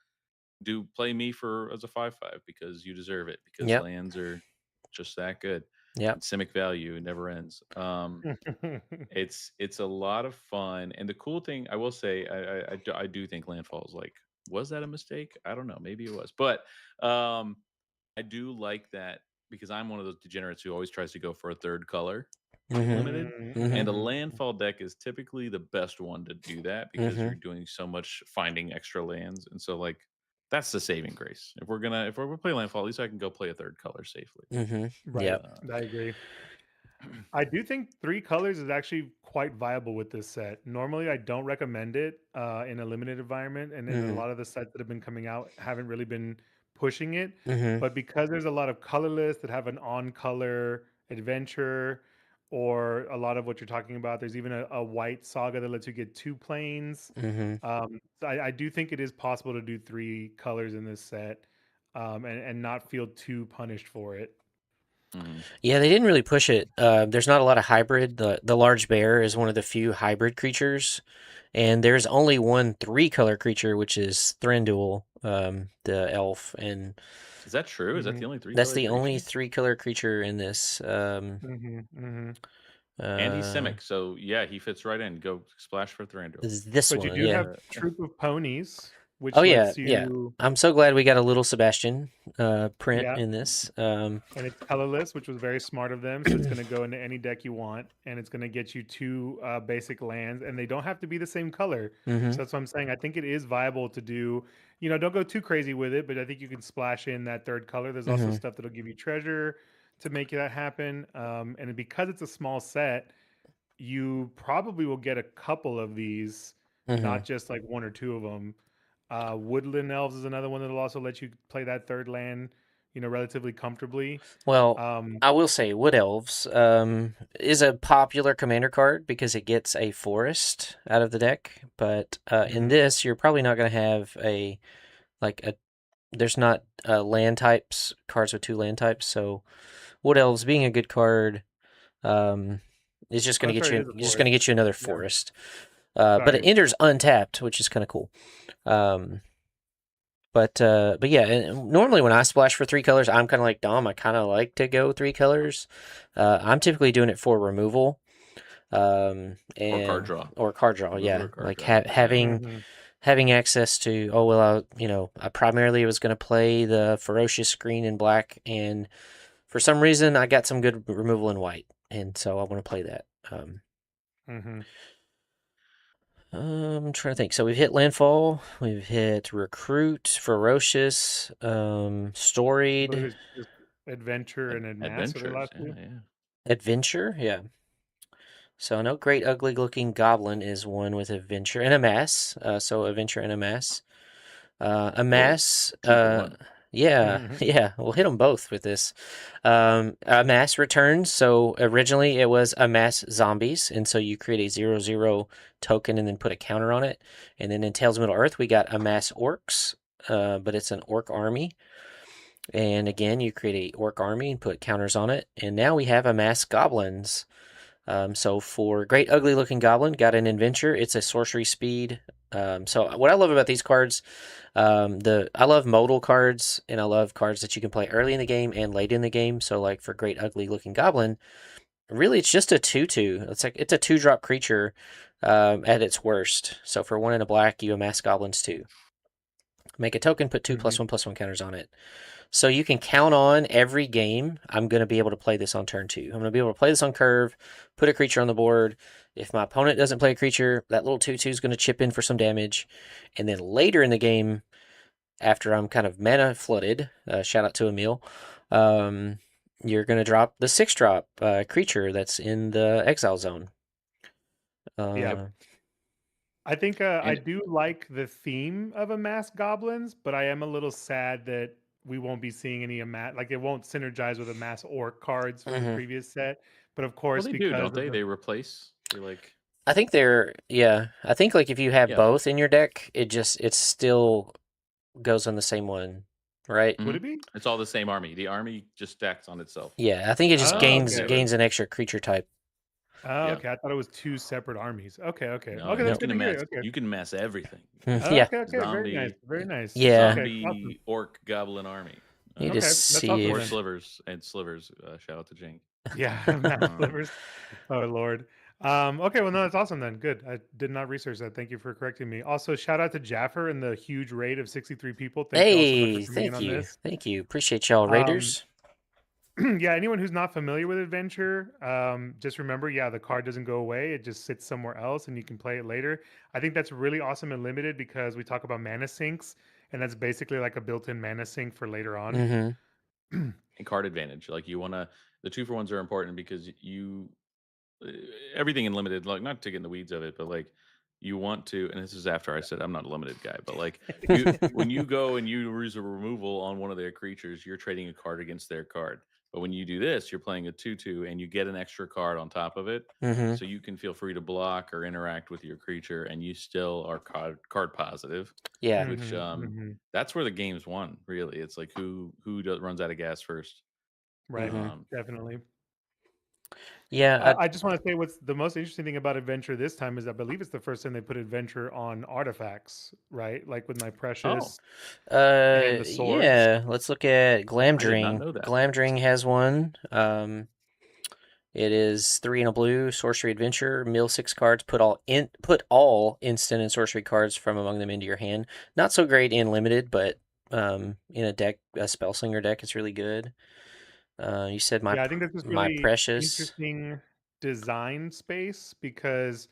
do play me for as a 5/5 because you deserve it because Yep. lands are just that good. Yep. And Simic value never ends. It's a lot of fun, and the cool thing I will say, I do think landfall is like, was that a mistake? I don't know, maybe it was, but um, I do like that because I'm one of those degenerates who always tries to go for a third color in Mm-hmm. limited, Mm-hmm. and a Hmm. landfall deck is typically the best one to do that because Mm-hmm. you're doing so much finding extra lands, and so like that's the saving grace. If we're play landfall, at least I can go play a third color safely. Mm-hmm. Right. Yep. Uh, I agree. I do think 3 colors is actually quite viable with this set. Normally, I don't recommend it in a limited environment, and in a Mm-hmm. lot of the sets that have been coming out, haven't really been pushing it. Mm-hmm. But because there's a lot of colorless that have an on-color adventure, or a lot of what you're talking about, there's even a white saga that lets you get 2 planes. Mm-hmm. So I do think it is possible to do 3 colors in this set, and not feel too punished for it. Yeah, they didn't really push it. There's not a lot of hybrid. The large bear is one of the few hybrid creatures, and there's only one 3-color creature, which is Thranduil, the elf, and Is that true? Is that the only that's 3-color the only creature? 3-color creature in this. And he's Simic, so yeah, he fits right in. Go splash for Thranduil. This But you one, do yeah. have Troop of Ponies, which Oh yeah, lets yeah. you, I'm so glad we got a little Sebastian print yeah, in this. and it's colorless, which was very smart of them. So it's going to go into any deck you want, and it's going to get you 2 basic lands, and they don't have to be the same color. Mhm. So that's what I'm saying. I think it is viable to do. You know, don't go too crazy with it, but I think you can splash in that 3rd color. There's also stuff that'll give you treasure to make that happen. And because it's a small set, you probably will get a couple of these, not just like 1 or 2 of them. Woodland Elves is another one that'll also let you play that 3rd land, you know, relatively comfortably. Well, Um, I will say Wood Elves is a popular commander card because it gets a forest out of the deck. But in this, you're probably not going to have there's not land types, cards with 2 land types. So Wood Elves being a good card is just oh, going to that's get right, it you is a just going to forest. get you another Yeah, forest. But it sorry. enters untapped, which is kind of cool. But yeah, and normally when I splash for 3 colors, I'm kind of like Dom. I kind of like to go 3 colors. I'm typically doing it for removal, Or card and draw. or card draw. Removal Yeah, or card like draw. Yeah. having access to. Oh well, I primarily was going to play the ferocious green and black, and for some reason I got some good removal in white, and so I want to play that. I'm trying to think. So we've hit Landfall, we've hit Recruit, Ferocious, I believe Storied, it's just Adventure and Mass are the Adventures. last Yeah, 2. yeah. Adventure. Yeah. So no great ugly looking goblin is one with Adventure and a Mass. So Adventure and a Mass. A Whoa. Mass. 2 for 1. Yeah, yeah. We'll hit them both with this. A Mass returns. So originally it was a Mass Zombies, and so you create a 0/0 token and then put a counter on it. And then in Tales of Middle Earth we got a Mass Orcs, but it's an Orc army. And again, you create a Orc army and put counters on it. And now we have a Mass Goblins. So for Great Ugly Looking Goblin, got an Adventure. It's a sorcery speed. So what I love about these cards, I love modal cards, and I love cards that you can play early in the game and late in the game. So like for Great Ugly Looking Goblin, really it's just a 2/2. It's a 2-drop creature at its worst. So for 1 and a black, you amass goblins 2. Make a token, put 2+1/+1 counters on it. So you can count on every game, I'm going to be able to play this on turn 2. I'm going to be able to play this on curve, put a creature on the board. If my opponent doesn't play a creature, that little 2/2 is going to chip in for some damage. And then later in the game, after I'm kind of mana flooded, shout out to Emil, you're going to drop the 6-drop creature that's in the exile zone. Yeah. I think I And do like the theme of Amass Goblins, but I am a little sad that we won't be seeing any Amass, like it won't synergize with Amass Orc cards from the previous set. But of well, course, they do, because don't of they? the They replace. They like. I think I think like if you have Yeah. both in your deck, it still goes on the same one, right? would it be? It's all the same army. The army just stacks on itself. Yeah, I think it just Oh, gains okay. Together. an extra creature type. Oh, Yeah. okay. I thought it was 2 separate armies. Okay, okay. No, Okay, you that's can good to hear. amass. Okay. You can amass everything. Yeah, Okay, okay. Very nice. Zombie, Very nice. Yeah. Okay, awesome. zombie orc goblin army. you just Okay, that's see awesome Or then. slivers and slivers. Shout out to Jing. Yeah, Mass Slivers. Oh Lord. Okay, well, no, that's awesome then. Good. I did not research that. Thank you for correcting me. Also, shout out to Jaffer and the huge raid of 63 people. Thank you all so much Hey, for coming in on this. thank you, appreciate y'all, Um, Raiders. yeah, anyone who's not familiar with Adventure, just remember, yeah, the card doesn't go away. It just sits somewhere else and you can play it later. I think that's really awesome and limited because we talk about mana sinks, and that's basically like a built-in mana sink for later on. Mm-hmm. And card advantage. Like you want to. The 2-for-1s are important because everything in limited. Like not to get in the weeds of it, but like you want to. And this is after I said I'm not a limited guy, but like when you go and you use a removal on one of their creatures, you're trading a card against their card. But when you do this, you're playing a 2/2 and you get an extra card on top of it. Mm-hmm. So you can feel free to block or interact with your creature and you still are card positive. Yeah. Which that's where the game's won, really. It's like who runs out of gas first. Right. Um, Definitely. Yeah. I just want to say what's the most interesting thing about Adventure this time is I believe it's the first time they put Adventure on artifacts, right? Like with my oh, Precious and the swords. Yeah. Let's look at I did not Glamdring. know that. Glamdring has one. It is 3 and a blue, sorcery adventure, mill 6 cards, put all instant and sorcery cards from among them into your hand. Not so great in limited, but in a spellslinger deck, it's really good. You said Yeah, I think this is my really precious. interesting design space because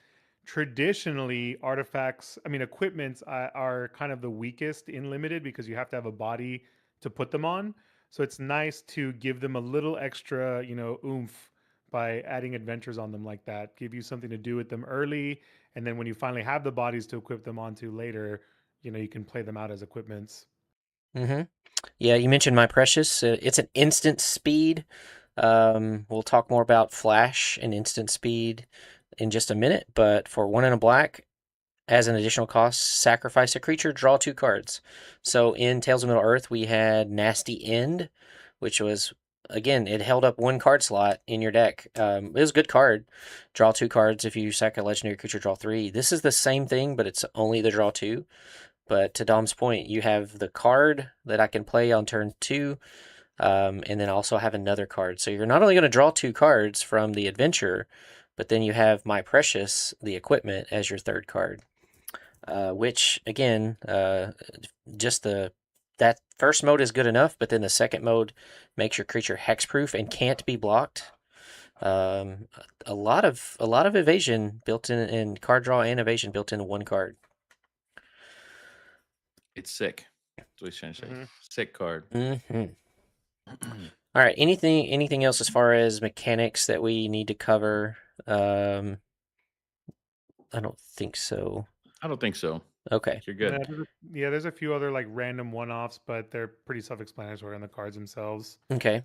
traditionally artifacts, I mean, equipments are kind of the weakest in limited because you have to have a body to put them on. So it's nice to give them a little extra, oomph by adding adventures on them like that. Give you something to do with them early, and then when you finally have the bodies to equip them onto later, you can play them out as equipments. Mm-hmm. Yeah, you mentioned my precious. It's an instant speed. We'll talk more about flash and instant speed in just a minute, but for 1 and a black, as an additional cost, sacrifice a creature, draw 2 cards. So in Tales of Middle Earth, we had Nasty End, which was, again, it held up 1 card slot in your deck. It was a good card. Draw 2 cards. If you sack a legendary creature, draw 3. This is the same thing, but it's only the draw 2. But to Dom's point, you have the card that I can play on turn 2, and then also have another card. So you're not only going to draw 2 cards from the adventure, but then you have My Precious, the equipment, as your 3rd card. Which again, just that first mode is good enough, but then the second mode makes your creature hexproof and can't be blocked. A lot of evasion built in, and card draw and evasion built into 1 card. It's sick. That's what he's trying to say. Mhm. Sick card. Mm-hmm. All right. Anything else as far as mechanics that we need to cover? I don't think so. I don't think so. Okay. You're good. There's a few other like random one-offs, but they're pretty self-explanatory on the cards themselves. Okay.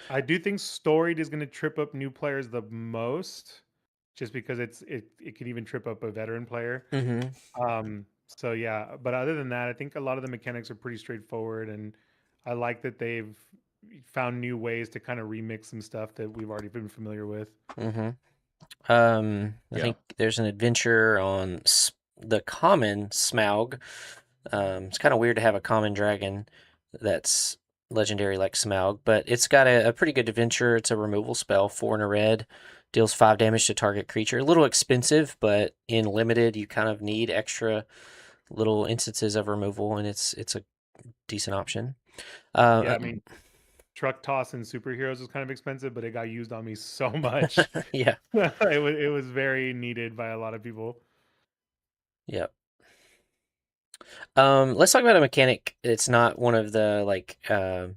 I do think Storied is going to trip up new players the most, just because it could even trip up a veteran player. Mm-hmm. So yeah, but other than that, I think a lot of the mechanics are pretty straightforward, and I like that they've found new ways to kind of remix some stuff that we've already been familiar with. Mm-hmm. I Yeah. think there's an adventure on the common Smaug. It's kind of weird to have a common dragon that's legendary like Smaug, but it's got a pretty good adventure. It's a removal spell, 4 and a red, deals 5 damage to target creature. A little expensive, but in limited, you kind of need extra little instances of removal, and it's a decent option. Yeah, I mean, truck toss and superheroes was kind of expensive, but it got used on me so much. Yeah. it was very needed by a lot of people. Yep. Let's talk about a mechanic. It's not one of the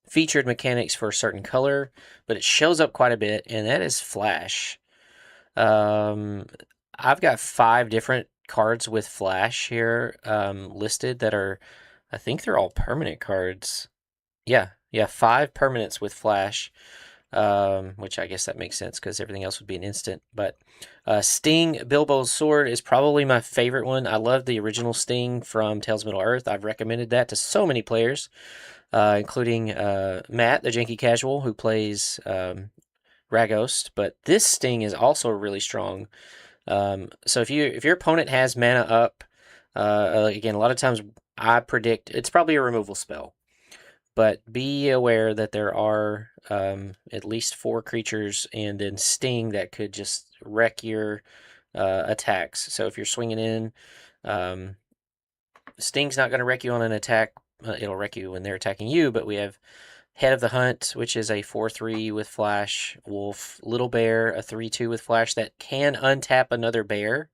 featured mechanics for a certain color, but it shows up quite a bit, and that is flash. I've got 5 different cards with flash here listed that are, I think they're all permanent cards. Yeah, 5 permanents with flash, which I guess that makes sense because everything else would be an instant. But Sting, Bilbo's Sword, is probably my favorite one. I love the original Sting from Tales of Middle Earth. I've recommended that to so many players, including Matt, the Janky Casual, who plays Raghost. But this Sting is also really strong. So if your opponent has mana up, again, a lot of times I predict it's probably a removal spell. But be aware that there are at least 4 creatures and then Sting that could just wreck your attacks. So if you're swinging in, Sting's not going to wreck you on an attack. It'll wreck you when they're attacking you. But we have Head of the Hunt, which is a 4/3 with flash. Wolf, Little Bear, a 3/2 with flash that can untap another bear.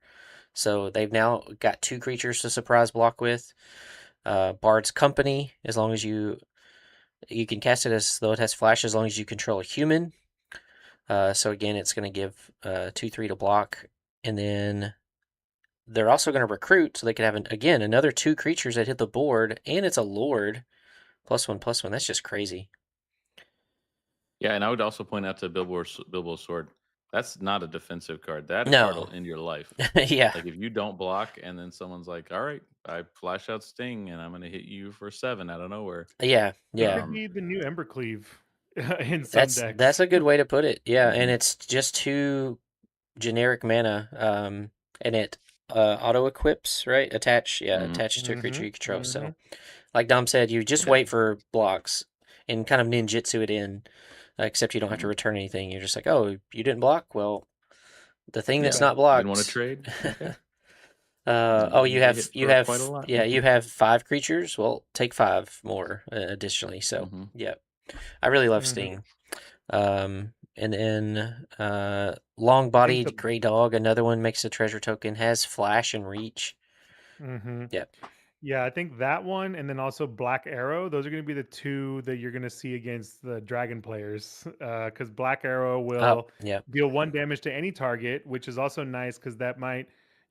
So they've now got 2 creatures to surprise block with. Bard's Company, as long as you can cast it as though it has flash as long as you control a human. So again, it's going to give 2/3 to block, and then they're also going to recruit, so they could have another 2 creatures that hit the board, and it's a Lord, +1/+1. That's just crazy. Yeah, and I would also point out to Bilbo's Sword. That's not a defensive card. That No. card will end your life. Yeah. Like if you don't block, and then someone's like, "All right, I flash out Sting, and I'm going to hit you for 7 out of nowhere." Yeah. It could be the new Embercleave. in some decks. That's a good way to put it. Yeah, and Mhm. it's just 2 generic mana, and it auto equips, right? Attaches to a creature you control. So, like Dom said, you just Yeah. wait for blocks and kind of ninjutsu it in, except you don't have to Mhm. return anything. You're just like, oh, you didn't block? Well, the thing that's Yeah. not You didn't want to blocked. trade? Okay. Oh, you They have hit for quite a lot. you have 5 creatures. Well, take 5 more additionally. So, Hmm. yeah, I really love Mm-hmm. Sting. And then I think the long-bodied gray dog, another one, makes a treasure token, has flash and reach. mm-hmm. Yeah. Yeah, I think that one, and then also Black Arrow. Those are going to be the 2 that you're going to see against the dragon players. Because Black Arrow Oh, will yeah. deal 1 damage to any target, which is also nice because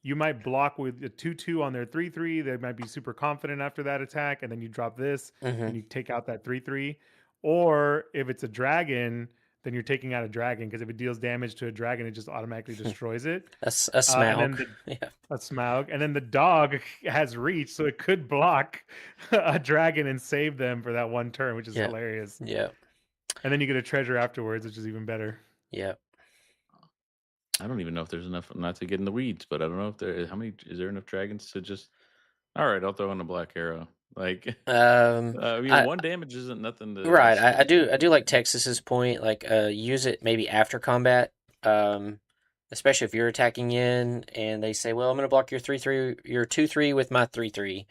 you might block with a 2/2 on their 3/3. They might be super confident after that attack, and then you drop this Mm-hmm. and you take out that 3/3. Or if it's a dragon, then you're taking out a dragon because if it deals damage to a dragon, it just automatically destroys it. A And Smaug. then Yeah. a Smaug, and then the dog has reach, so it could block a dragon and save them for that 1 turn, which is Yeah. hilarious. Yeah. And then you get a treasure afterwards, which is even better. Yeah. I don't even know if there's enough, not to get in the weeds, but I don't know if is there enough dragons to just, all right, I'll throw in a Black Arrow. Like, I mean, I 1 damage isn't nothing to right. I sneeze do at. like Texas's point. Like, use it maybe after combat. Um, especially if you're attacking in and they say, "Well, I'm going to block your 3/3, your 2/3 with my 3/3."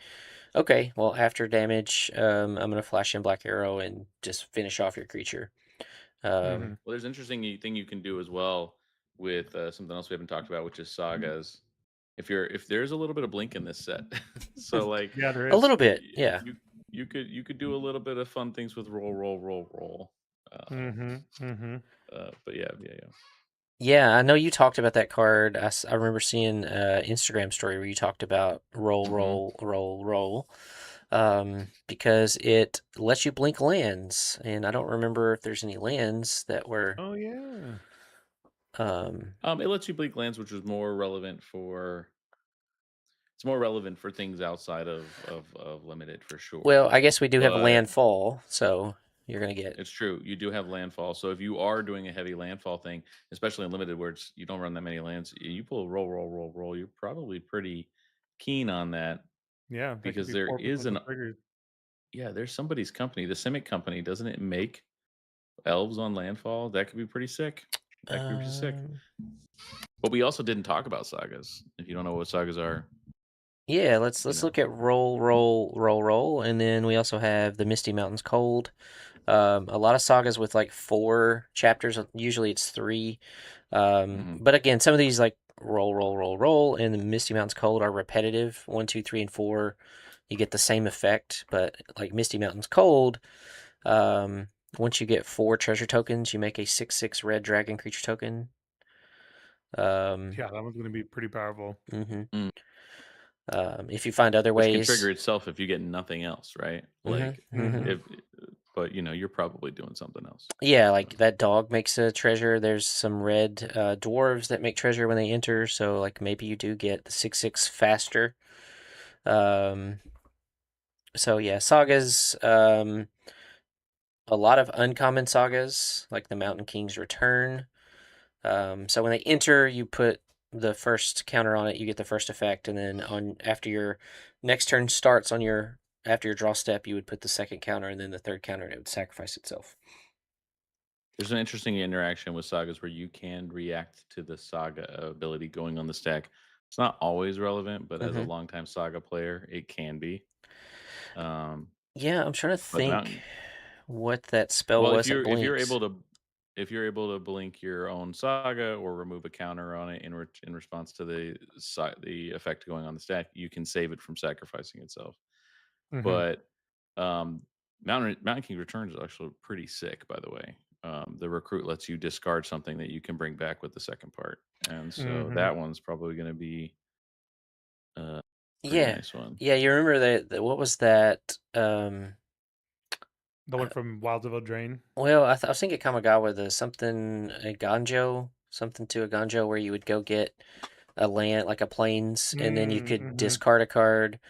Okay, well, after damage, I'm going to flash in Black Arrow and just finish off your creature. Mm-hmm. Well, there's an interesting thing you can do as well with something else we haven't talked about, which is sagas. If there's a little bit of blink in this set, so like Yeah, there A is. little bit, yeah. you could do a little bit of fun things with roll. Um, Mm-hmm. Mm-hmm. but yeah. Yeah, I know you talked about that card. I remember seeing an Instagram story where you talked about Hmm. roll, because it lets you blink lands, and I don't remember if there's any lands that were. Oh yeah. Um, It lets you blink lands, which is more relevant for it's more relevant for things outside of limited for well, sure. I guess we do have But landfall, so you're gonna get. it's true. You do have landfall. So if you are doing a heavy landfall thing, especially in limited where you don't run that many lands, you pull roll. You're probably pretty keen on that Yeah, that could because be there 4 is potential triggers. there's somebody's company, the Simic company, doesn't it make elves on landfall? That could be pretty sick. That could be pretty sick. Um, But we also didn't talk about sagas. If you don't know what sagas are, yeah, let's you know. look at roll, and then we also have the Misty Mountains Cold. A lot of sagas with like 4 chapters. Usually it's 3. Hmm. But again, some of these like roll, and the Misty Mountains Cold are repetitive. 1, 2, 3, and 4, you get the same effect. But like Misty Mountains Cold, um, once you get 4 treasure tokens, you make a 6/6 red dragon creature token. Yeah, that one's going to be pretty powerful. Mm-hmm. Mm. If you find other Which can trigger ways, itself if you get nothing else, right? Like Mm-hmm. if, but you're probably doing something else. yeah, So like that dog makes a treasure. There's some red dwarves that make treasure when they enter, so like maybe you do get the 6/6 faster. Um, so yeah, sagas. A lot of uncommon sagas, like the Mountain King's Return. So when they enter, you put the first counter on it. You get the first effect, and then on after your next turn starts on your after your draw step, you would put the second counter, and then the third counter, and it would sacrifice itself. there's an interesting interaction with sagas where you can react to the saga ability going on the stack. It's not always relevant, but as a Hmm. longtime saga player, it can be. Um, Yeah, I'm trying to but the think mountain, what that spell well, was that if you're blinks. able to blink your own saga or remove a counter on it in response to the effect going on the stack, you can save it from sacrificing itself. Mm-hmm. But um, Mountain King Returns is actually pretty sick, by the way. The recruit lets you discard something that you can bring back with the second part, and so Mm-hmm. that one's probably going to be a pretty Yeah, nice one. yeah, you remember that? What was that? The one from Wilds of Eldraine. Well, I was thinking Kamigawa, the something a Ganjo, something to a Ganjo, where you would go get a land like a plains, and then you could Mm-hmm. discard a card,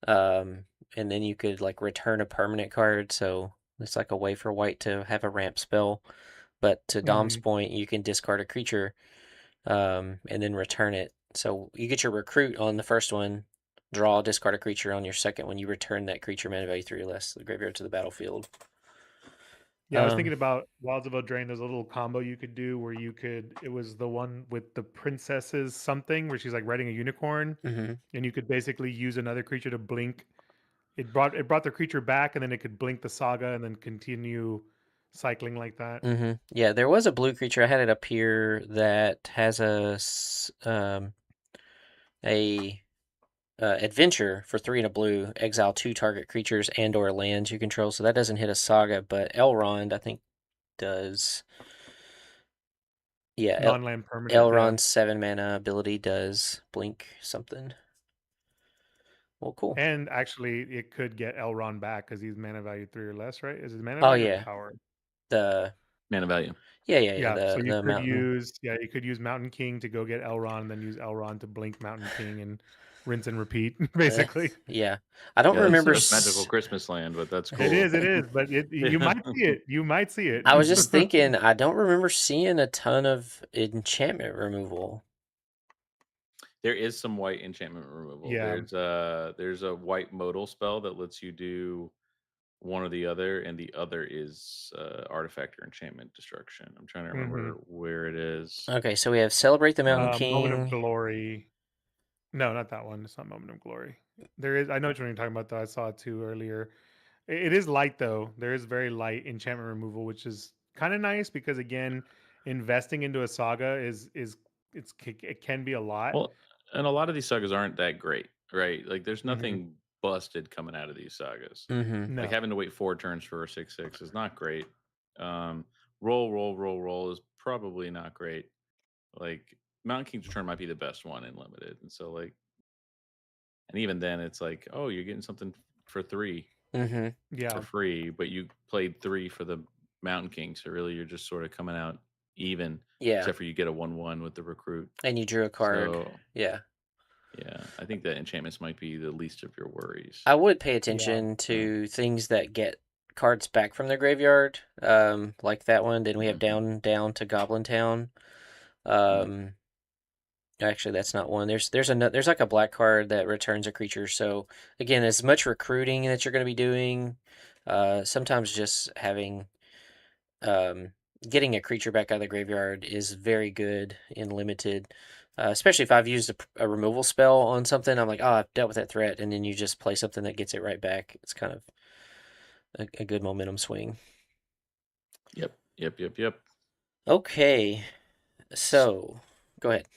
um, and then you could like return a permanent card. So It's like a way for white to have a ramp spell. But to Dom's point, you can discard a creature and then return it. So you get your recruit on the first one, draw, discard a creature on your second one. You return that creature mana value 3 or less to the graveyard to the battlefield. Yeah, I was thinking about Wilds of Eldraine. There's a little combo you could do where it was the one with the princesses something where she's like riding a unicorn, and you could basically use another creature to blink. It brought the creature back, and then it could blink the saga and then continue cycling like that. Yeah, there was a blue creature. I had it up here that has a adventure for 3 and a blue. Exile 2 target creatures and/or lands you control. So that doesn't hit a saga, but Elrond I think does. Yeah, Non-land permanent. Elrond's 7 mana ability does blink something. Well, cool. And actually, it could get Elrond back because he's mana value 3 or less, right? Is his mana Oh value yeah, or power? the Mana value. yeah. So you The could mountain. you could use Mountain King to go get Elrond, and then use Elrond to blink Mountain King and rinse and repeat, basically. Yeah, I don't remember. That's magical Christmas land, but that's cool. It is, but you might see it. You might see it. I was just thinking, I don't remember seeing a ton of enchantment removal. There is some white enchantment removal. Yeah. There's a white modal spell that lets you do one or the other, and the other is artifact or enchantment destruction. I'm trying to remember where it is. Okay, so we have Celebrate the Mountain King. Moment of Glory. No, not that one. It's not Moment of Glory. There is. I know what you're talking about, though. I saw it too earlier. It is light, though. There is very light enchantment removal, which is kind of nice because, again, investing into a saga it can be a lot. Well, and a lot of these sagas aren't that great, right? Like, there's nothing busted coming out of these sagas. No. Like having to wait 4 turns for a 6/6 is not great. Roll is probably not great. Like Mountain King's Return might be the best one in limited, and so like, and even then, it's like, oh, you're getting something for 3 Yeah. for free, but you played 3 for the Mountain King, so really you're just sort of coming out even. Yeah. Except for you get a 1/1 with the recruit, and you drew a card. So, yeah. I think that enchantments might be the least of your worries. I would pay attention to things that get cards back from their graveyard, like that one. Then we have down to Goblin Town. Actually, that's not one. There's like a black card that returns a creature. So again, as much recruiting that you're going to be doing, sometimes just having getting a creature back out of the graveyard is very good in limited. Especially if I've used a removal spell on something, I'm like, oh, I've dealt with that threat, and then you just play something that gets it right back. It's kind of a good momentum swing. Yep. Okay, so go ahead.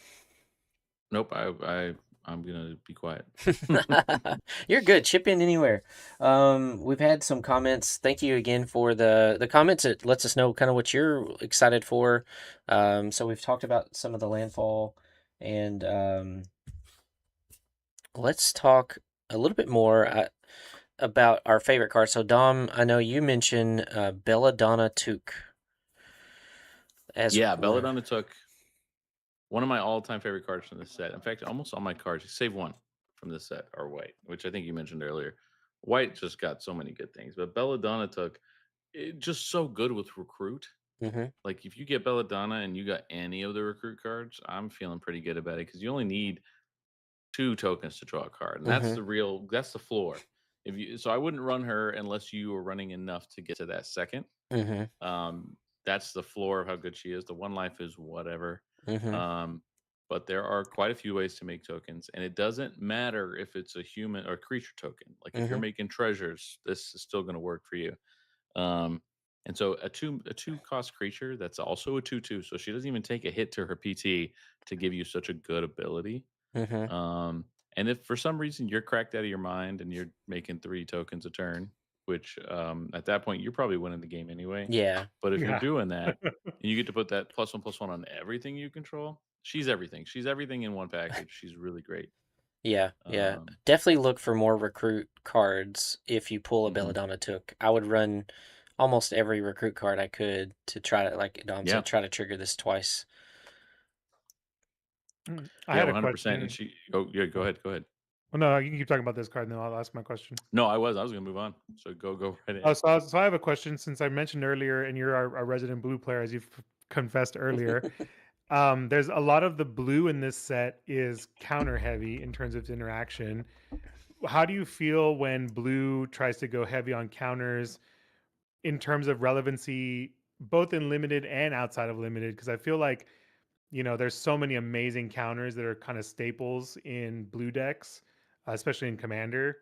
Nope, I'm gonna be quiet. You're good. Chip in anywhere. We've had some comments. Thank you again for the comments. It lets us know kind of what you're excited for. So we've talked about some of the landfall, and let's talk a little bit more about our favorite card. So Dom, I know you mentioned Belladonna Took. Belladonna Took. One of my all-time favorite cards from this set. In fact, almost all my cards, save one from this set, are white, which I think you mentioned earlier. White just got so many good things, but Belladonna Took just so good with recruit. Like if you get Belladonna and you got any of the recruit cards, I'm feeling pretty good about it because you only need 2 tokens to draw a card, and that's the floor. So I wouldn't run her unless you were running enough to get to that second. That's the floor of how good she is. The 1 life is whatever. But there are quite a few ways to make tokens, and it doesn't matter if it's a human or creature token. Like if you're making treasures, this is still going to work for you. And so a 2 cost creature that's also a 2/2, so she doesn't even take a hit to her PT to give you such a good ability. And if for some reason you're cracked out of your mind and you're making 3 tokens a turn, which at that point you're probably winning the game anyway. Yeah. But if you're doing that, and you get to put that +1/+1 on everything you control, she's everything. She's everything in one package. She's really great. Yeah. Definitely look for more recruit cards if you pull a Belladonna Took. I would run almost every recruit card I could to try to, like Dom said, try to trigger this twice. I had a 100%. question. And go ahead. Well, no, you can keep talking about this card, and then I'll ask my question. No, I was going to move on. So go right Oh, ahead. so I have a question since I mentioned earlier, and you're our resident blue player, as you've confessed earlier. There's a lot of the blue in this set is counter heavy in terms of its interaction. How do you feel when blue tries to go heavy on counters in terms of relevancy, both in limited and outside of limited? Because I feel like, there's so many amazing counters that are kind of staples in blue decks, especially in Commander.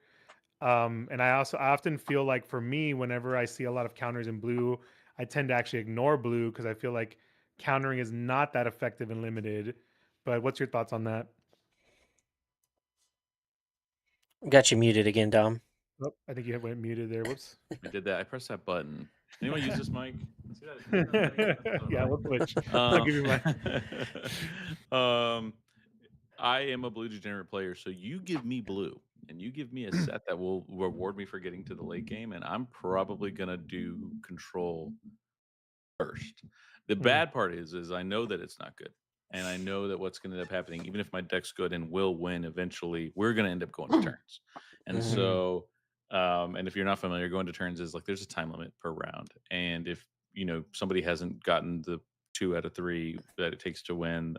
And I often feel like, for me, whenever I see a lot of counters in blue, I tend to actually ignore blue because I feel like countering is not that effective in limited. But what's your thoughts on that? Got you muted again, Dom. Oh, I think you went muted there. Whoops. I did that. I pressed that button. Anyone use this mic? See that? Yeah, we'll switch. I'll give you my. I am a blue degenerate player, so you give me blue, and you give me a set that will reward me for getting to the late game, and I'm probably gonna do control first. The bad part is I know that it's not good, and I know that what's going to end up happening, even if my deck's good and will win eventually, we're going to end up going to turns. And so, and if you're not familiar, going to turns is like there's a time limit per round, and if somebody hasn't gotten the 2 out of 3 that it takes to win,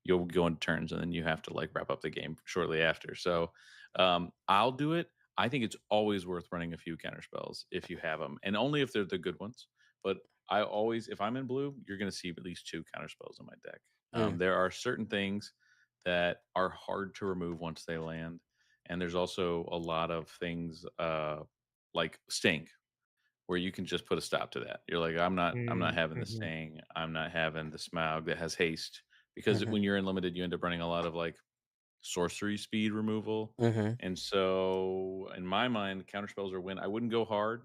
you'll go into turns, and then you have to like wrap up the game shortly after. So, I'll do it. I think it's always worth running a few counter spells if you have them, and only if they're the good ones. But I always, if I'm in blue, you're going to see at least 2 counter spells in my deck. There are certain things that are hard to remove once they land, and there's also a lot of things like Sting, where you can just put a stop to that. You're like, I'm not having the Sting, I'm not having the Smaug that has haste, because when you're in limited, you end up running a lot of like sorcery speed removal, and so in my mind, counter spells are win. I wouldn't go hard,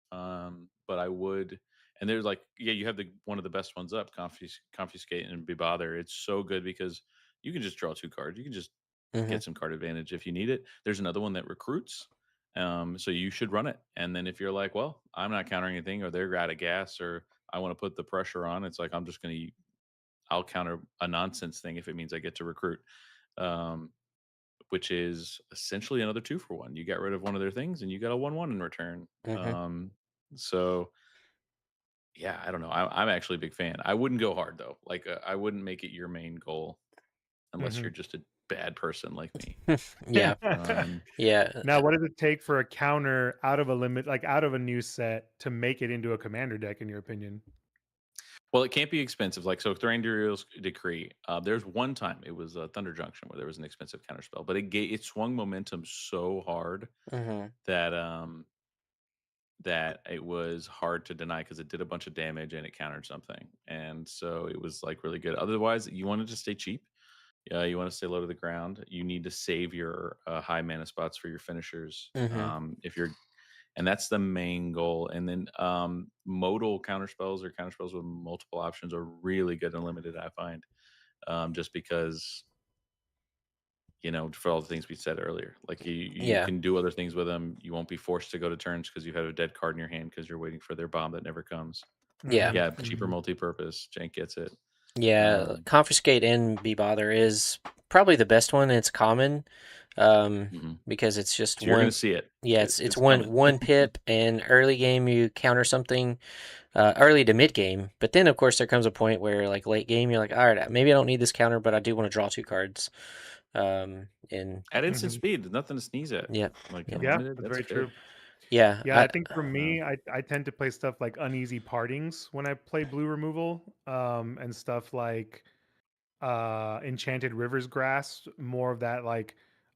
but I would. And there's like, yeah, you have one of the best ones up, confiscate and be bother. It's so good because you can just draw 2 cards. You can just get some card advantage if you need it. There's another one that recruits, so you should run it. And then if you're like, well, I'm not countering anything, or they're out of gas, or I want to put the pressure on, it's like I'll counter a nonsense thing if it means I get to recruit. Which is essentially another 2 for 1. You got rid of one of their things, and you got a 1/1 in return. So yeah, I don't know. I'm actually a big fan. I wouldn't go hard though. Like I wouldn't make it your main goal unless you're just a bad person like me. Yeah. Yeah. Now, what does it take for a counter out of a limit, like out of a new set, to make it into a commander deck, in your opinion? Well, it can't be expensive. Like, so Thranduil's Decree, there's one time it was Thunder Junction where there was an expensive counterspell, but it swung momentum so hard that it was hard to deny because it did a bunch of damage and it countered something. And so it was like really good. Otherwise, you wanted to stay cheap. You want to stay low to the ground. You need to save your high mana spots for your finishers. And that's the main goal. And then modal counterspells or counterspells with multiple options are really good and limited, I find, just because for all the things we said earlier, like you can do other things with them. You won't be forced to go to turns because you have a dead card in your hand because you're waiting for their bomb that never comes. Yeah. Cheaper multi-purpose. Jank gets it. Yeah, confiscate and be bother is probably the best one. It's common because it's just so you're gonna see it. Yeah, it's one pip, and early game you counter something early to mid game, but then of course there comes a point where like late game you're like, all right, maybe I don't need this counter, but I do want to draw 2 cards. And at instant speed, there's nothing to sneeze at. Yeah, that's very true. Yeah, I think for me, I tend to play stuff like Uneasy Partings when I play blue removal, and stuff like Enchanted River's Grasp, more of that like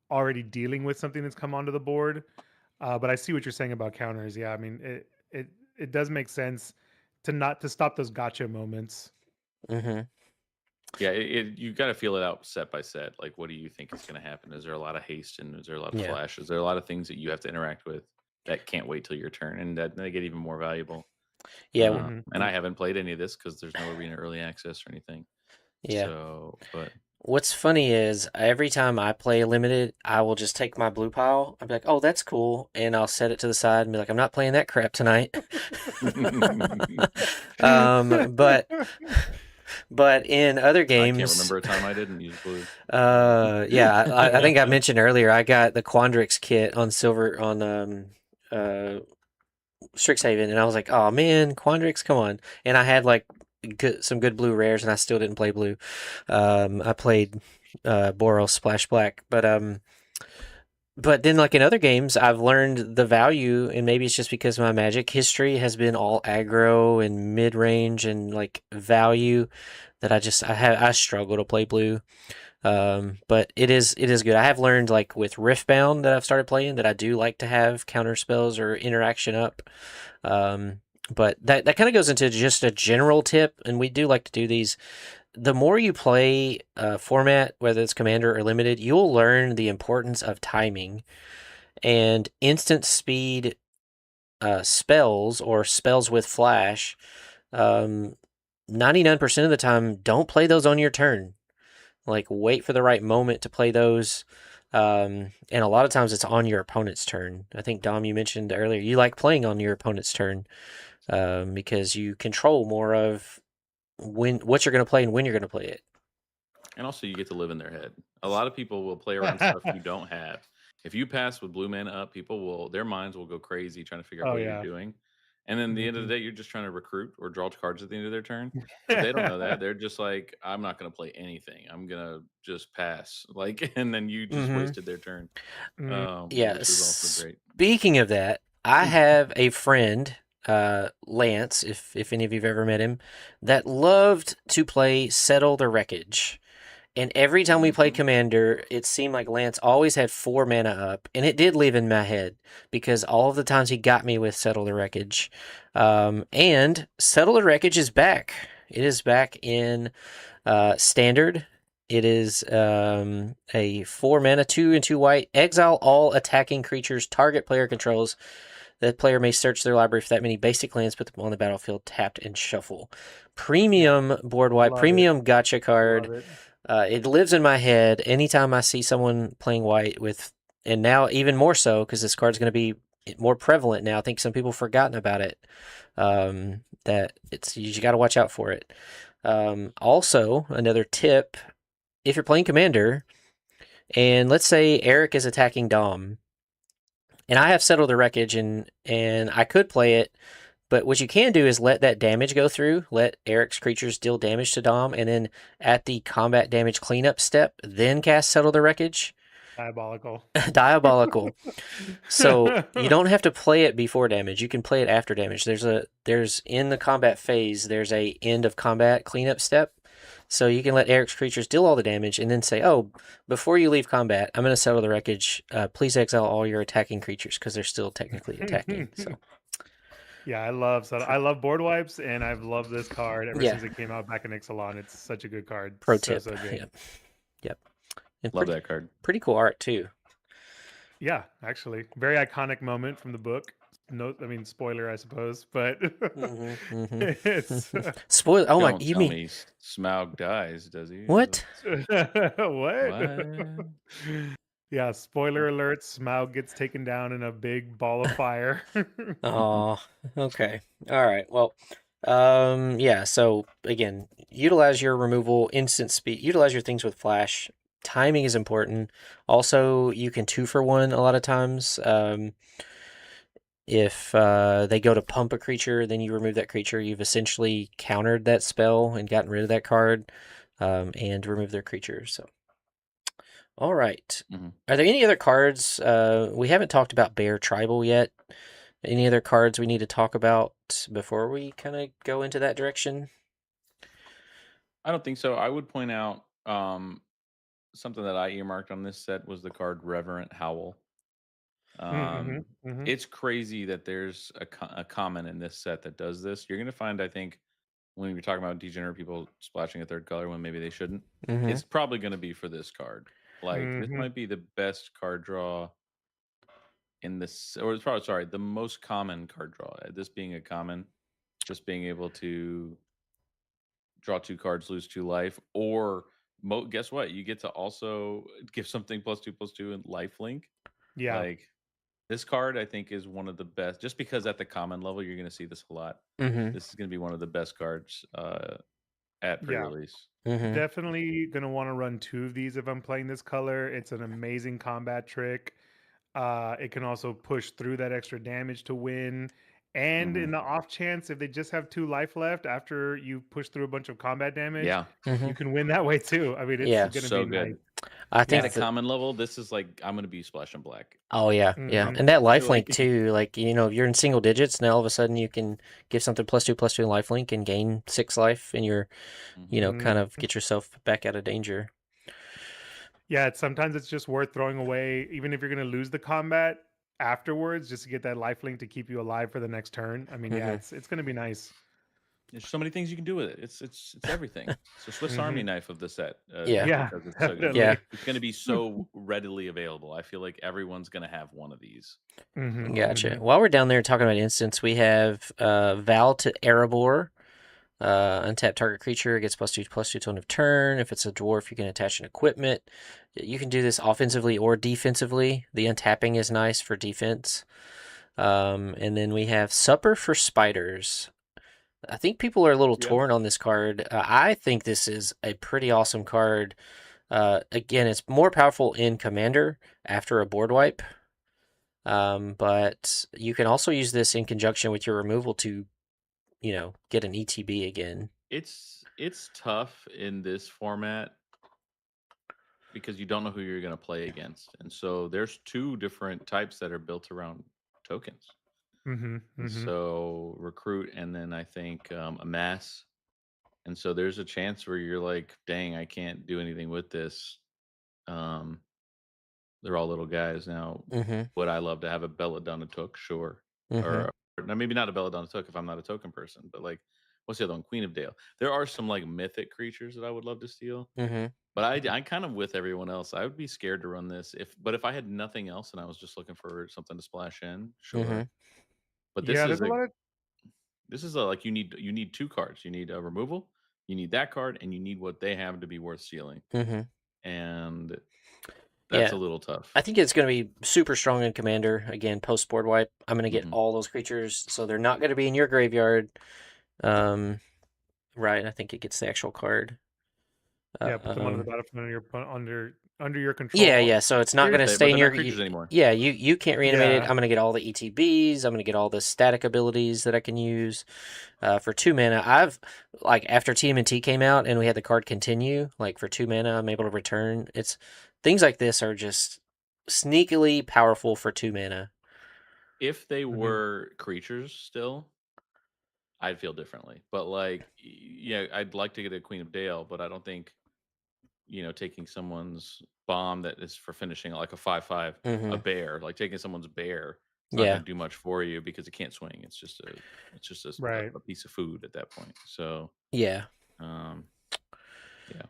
already dealing with something that's come onto the board. But I see what you're saying about counters. Yeah, I mean it does make sense to stop those gotcha moments. Yeah, you got to feel it out set by set. Like, what do you think is going to happen? Is there a lot of haste, and is there a lot of flash? Is there a lot of things that you have to interact with that can't wait till your turn, and that they get even more valuable? Yeah, and I haven't played any of this because there's no arena early access or anything. Yeah. So, but what's funny is every time I play limited, I will just take my blue pile. I'll be like, "Oh, that's cool," and I'll set it to the side and be like, "I'm not playing that crap tonight." But But in other I can't games, remember a time I didn't use blue. yeah, I think I mentioned earlier I got the Quandrix kit on silver on Strixhaven, and I was like, oh man, Quandrix, come on! And I had like some good blue rares, and I still didn't play blue. I played Boros Splash Black, but then like in other games, I've learned the value, and maybe it's just because my Magic history has been all aggro and mid range and like value that I struggle to play blue. But it is good. I have learned like with Riftbound that I've started playing that I do like to have counter spells or interaction up. Um, but that kind of goes into just a general tip, and we do like to do these. The more you play a format, whether it's commander or limited, you'll learn the importance of timing and instant speed spells or spells with flash. 99% of the time, don't play those on your turn. Like, wait for the right moment to play those. And a lot of times it's on your opponent's turn. I think, Dom, you mentioned earlier, you like playing on your opponent's turn because you control more of what you're going to play and when you're going to play it. And also, you get to live in their head. A lot of people will play around stuff you don't have. If you pass with blue mana up, their minds will go crazy trying to figure out Oh what yeah. you're doing. And then at the end of the Mhm. day, you're just trying to recruit or draw cards at the end of their turn. But they don't know that. They're just like, I'm not going to play anything. I'm going to just pass. Like, and then you just Mm-hmm. wasted their turn, Mm. Yeah. which is also great. Speaking of that, I have a friend, Lance, if any of you've ever met him, that loved to play Settle the Wreckage. And every time we played Mhm. Commander, it seemed like Lance always had 4 mana up. And it did live in my head because all of the times he got me with Settle the Wreckage. And Settle the Wreckage is back. It is back in Standard. It is a 4 mana, 2 and 2 white. Exile all attacking creatures target player controls. The player may search their library for that many basic lands, put them on the battlefield, tapped, and shuffle. Premium board wipe, Love it. premium gotcha card. Love it. It lives in my head anytime I see someone playing white with, and now even more so because this card's going to be more prevalent now. I think some people have forgotten about it. That you got to watch out for it. Also, another tip: if you're playing Commander, and let's say Eric is attacking Dom, and I have Settled the Wreckage, and I could play it. But what you can do is let that damage go through, let Eric's creatures deal damage to Dom, and then at the combat damage cleanup step, then cast Settle the Wreckage. Diabolical. Diabolical. So you don't have to play it before damage. You can play it after damage. There's in the combat phase, there's a end of combat cleanup step. So you can let Eric's creatures deal all the damage and then say, oh, before you leave combat, I'm going to Settle the Wreckage. Please exile all your attacking creatures because they're still technically attacking. So Yeah, I love board wipes, and I've loved this card ever Yeah. since it came out back in Ixalan. It's such a good card. Pro So tip. so good. Yep. Yep. And Love that card. pretty cool art too. Yeah, actually, very iconic moment from the book. No, I mean spoiler, I suppose, but it's Spoil. Oh my! Don't You tell mean me Smaug dies, does he? what? what? Yeah, spoiler alert: Smaug gets taken down in a big ball of fire. Oh, okay. All right. Well, yeah. So again, utilize your removal, instant speed. Utilize your things with flash. Timing is important. Also, you can 2-for-1 a lot of times. If they go to pump a creature, then you remove that creature. You've essentially countered that spell and gotten rid of that card, and remove their creature. So, all right. Mhm. Are there any other cards? We haven't talked about Bear Tribal yet. Any other cards we need to talk about before we kind of go into that direction? I don't think so. I would point out something that I earmarked on this set was the card Reverent Howl. Mhm, mhm. It's crazy that there's a common in this set that does this. You're going to find, I think, when you're talking about degenerate people splashing a third color when maybe they shouldn't, Mm-hmm. it's probably going to be for this card. Like, this Mhm. might be the best card draw in this, or it's probably, sorry, the most common card draw. This being a common, just being able to draw 2 cards, lose 2 life, or guess what? You get to also give something +2/+2 and life link. Yeah. Like, this card, I think, is one of the best, just because at the common level, you're going to see this a lot. Mm-hmm. This is going to be one of the best cards at Yeah. pre-release. Definitely gonna want to run 2 of these if I'm playing this color. It's an amazing combat trick. It can also push through that extra damage to win. And in the off chance, if they just have 2 life left after you push through a bunch of combat damage, Yeah, you can win that way too. I mean, it's Yeah. gonna so be nice. good. I At think a common level, this is like I'm gonna be Splash and Black. Oh yeah, yeah, Mhm. and that lifelink Like- too. Like if you're in single digits, now all of a sudden you can give something +2/+2 lifelink and gain 6 life, and you're Mhm. kind of get yourself back out of danger. Yeah, sometimes it's just worth throwing away, even if you're gonna lose the combat afterwards, just to get that life link to keep you alive for the next turn. I mean, yeah, it's gonna be nice. There's so many things you can do with it. It's everything. It's a Swiss Army knife of the set. Yeah. Yeah, because it's so good. definitely. Yeah. It's going to be so readily available. I feel like everyone's going to have one of these. Mhm, Gotcha. mhm. While we're down there talking about instants, we have Val to Erebor. Untap target creature gets +2/+2 till end of turn. If it's a dwarf, you can attach an equipment. You can do this offensively or defensively. The untapping is nice for defense. And then we have Supper for Spiders. I think people are a little Yep. torn on this card. I think this is a pretty awesome card. Again, it's more powerful in Commander after a board wipe. But you can also use this in conjunction with your removal to, get an ETB again. It's tough in this format because you don't know who you're going to play against. And so there's 2 different types that are built around tokens. Mhm, And mhm. so recruit, and then I think amass. And so there's a chance where you're like, dang, I can't do anything with this. They're all little guys now. Mm-hmm. Would I love to have a Belladonna Took? Sure. Mm-hmm. Or now maybe not a Belladonna Took if I'm not a token person, but like what's the other one? Queen of Dale. There are some like mythic creatures that I would love to steal. Mm-hmm. But I kind of with everyone else. I would be scared to run this if I had nothing else and I was just looking for something to splash in, sure. Mm-hmm. But Yeah, there's a lot of this is a like you need 2 cards. You need a removal, you need that card, and you need what they have to be worth stealing. Mm-hmm. And that's a little tough. I think it's going to be super strong in Commander. Again, post board wipe. I'm going to get Mhm. all those creatures, so they're not going to be in your graveyard. Right. I think it gets the actual card. yeah, put them on the battlefield under your control. Yeah. So it's not going to But stay they're in not your creatures anymore. Yeah, you can't reanimate it. Yeah. I'm going to get all the ETBs. I'm going to get all the static abilities that I can use. For 2 mana, I've after TMNT came out and we had the card continue. Like for 2 mana, I'm able to return. It's things like this are just sneakily powerful for 2 mana. If they Mhm. were creatures still, I'd feel differently. But like, yeah, I'd like to get a Queen of Dale, but I don't think, taking someone's bomb that is for finishing like a 5/5, a Mhm. bear, like taking someone's bear, it's not Yeah. going to do much for you because it can't swing. It's just Right. a piece of food at that point. So, Yeah. yeah.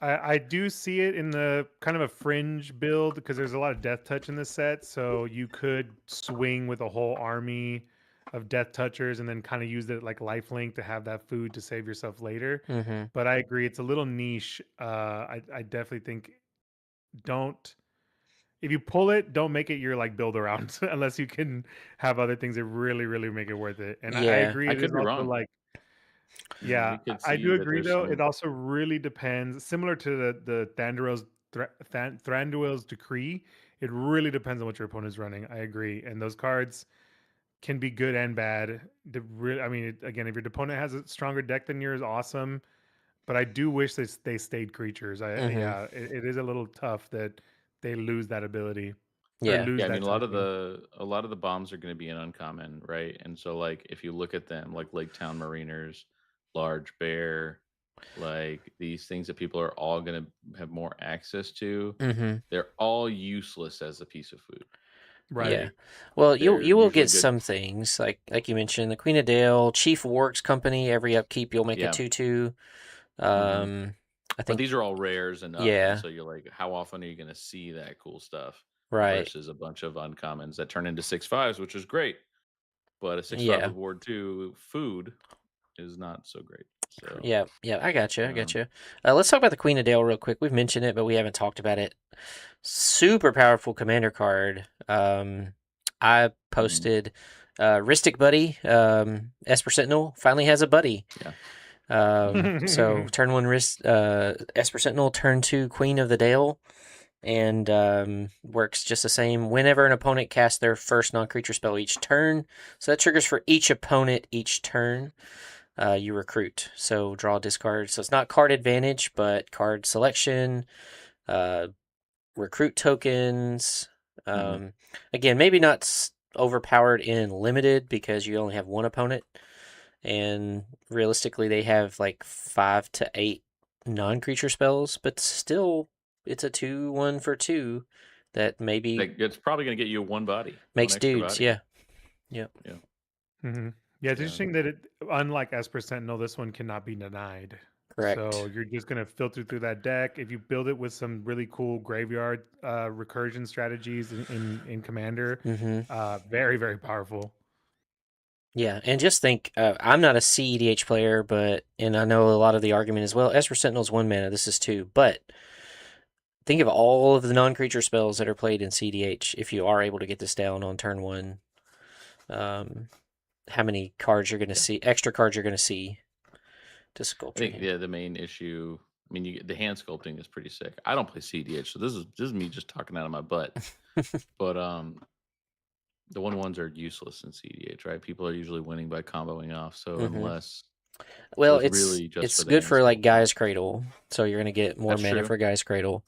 I do see it in the kind of a fringe build because there's a lot of death touch in this set. So you could swing with a whole army of death touchers and then kind of use it like lifelink to have that food to save yourself later. Mm-hmm. But I agree, it's a little niche. I definitely think don't if you pull it, don't make it your like build around unless you can have other things that really, really make it worth it. And I Yeah. agree, I it could is be also wrong. like We yeah, could I see do that agree there's though. some. It also really depends. Similar to the Thranduil's Decree, it really depends on what your opponent's running. I agree, and those cards can be good and bad. I mean, again, if your opponent has a stronger deck than yours, awesome. But I do wish they stayed creatures. Mhm. Yeah, it is a little tough that they lose that ability or Yeah. lose Yeah, I that mean token. a lot of the bombs are going to be an uncommon, right? And so like if you look at them like Lake Town Mariners, Large Bear, like these things that people are all going to have more access to, Mm-hmm. they're all useless as a piece of food. Right. Yeah. Well, They're you will usually get good. some things like you mentioned, the Queen of Dale, Chief Works Company. Every upkeep, you'll make Yeah. a 2/2. I But think these are all rares enough. Yeah. And so you're like, how often are you going to see that cool stuff right. versus a bunch of uncommons that turn into 6/5s, which is great. But a 6/5 Yeah. with Ward 2 food is not so great. So Yeah. I gotcha. Let's talk about the Queen of Dale real quick. We've mentioned it, but we haven't talked about it. Super powerful commander card. I posted Ristic Buddy. Esper Sentinel finally has a buddy. Yeah. So turn 1 risk Esper Sentinel, turn 2 Queen of the Dale, and works just the same. Whenever an opponent casts their first non-creature spell each turn, so that triggers for each opponent each turn. You recruit. So draw, discard. So it's not card advantage, but card selection, recruit tokens. Again, maybe not overpowered in limited because you only have one opponent, and realistically they have like 5 to 8 non-creature spells, but still it's a 2/1 for 2 that maybe it's probably going to get you one body. makes one extra dudes. body. Yeah. Yep. Yeah. Yeah, it's interesting that unlike Esper Sentinel, this one cannot be denied. Correct. So you're just going to filter through that deck. If you build it with some really cool graveyard recursion strategies in Commander, very, very powerful. Yeah, and just think, I'm not a CEDH player, and I know a lot of the argument as well. Esper Sentinel's 1 mana, this is 2, but think of all of the non-creature spells that are played in CDH. If you are able to get this down on turn 1, how many cards you're going to see, extra cards you're going to see to sculpt. I think the main issue. I mean, the hand sculpting is pretty sick. I don't play CDH, so this is me just talking out of my butt. But the 1/1s are useless in CDH, right? People are usually winning by comboing off. So unless it's good for like Gaia's Cradle, so you're gonna get more mana for Gaia's Cradle.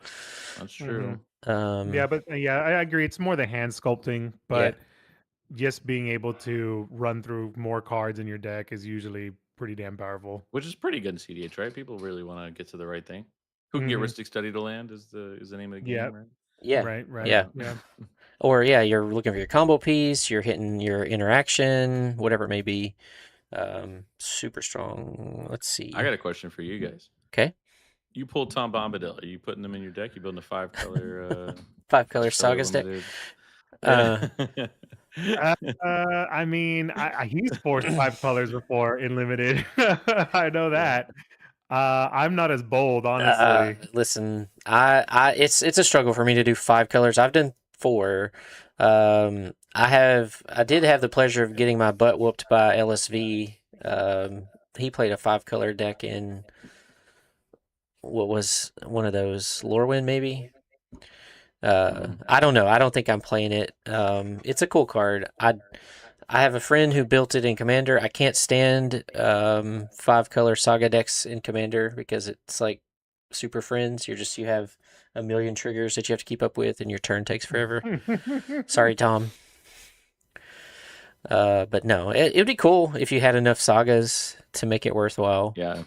That's true. Yeah, but I agree. It's more the hand sculpting, but just being able to run through more cards in your deck is usually pretty damn powerful. Which is pretty good in CDH, right? People really want to get to the right thing. Who can get Ristic Study to land is the name of the game, right? Yeah. Right. Yeah. Or you're looking for your combo piece, you're hitting your interaction, whatever it may be. Super strong. Let's see. I got a question for you guys. Okay. You pulled Tom Bombadil. Are you putting them in your deck? You building a 5-color 5-color Sagas deck? I mean, he's forced 5 colors before in limited. I know that. I'm not as bold, honestly. Listen, it's a struggle for me to do 5 colors. I've done 4. I did have the pleasure of getting my butt whooped by LSV. He played a 5-color deck in what was one of those Lorwyn, maybe. I don't know. I don't think I'm playing it. It's a cool card. I have a friend who built it in Commander. I can't stand 5-color Saga decks in Commander because it's like Super Friends. You have a million triggers that you have to keep up with, and your turn takes forever. Sorry, Tom. But no, it'd be cool if you had enough Sagas to make it worthwhile. Yeah,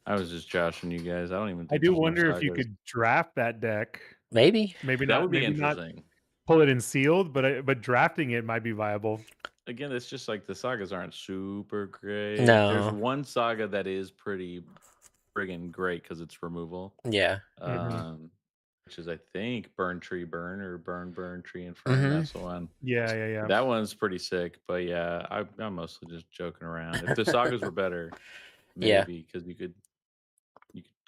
I was just joshing you guys. I don't even. I do wonder if you could draft that deck. Maybe that not, would be interesting. Not pull it in sealed, but drafting it might be viable. Again, it's just like the sagas aren't super great. No, there's one saga that is pretty friggin' great because it's removal. Yeah. Which is I think Burn Tree Burn or Burn Tree Inferno. That's the one. Yeah. That one's pretty sick. But yeah, I'm mostly just joking around. If the sagas were better, maybe because you could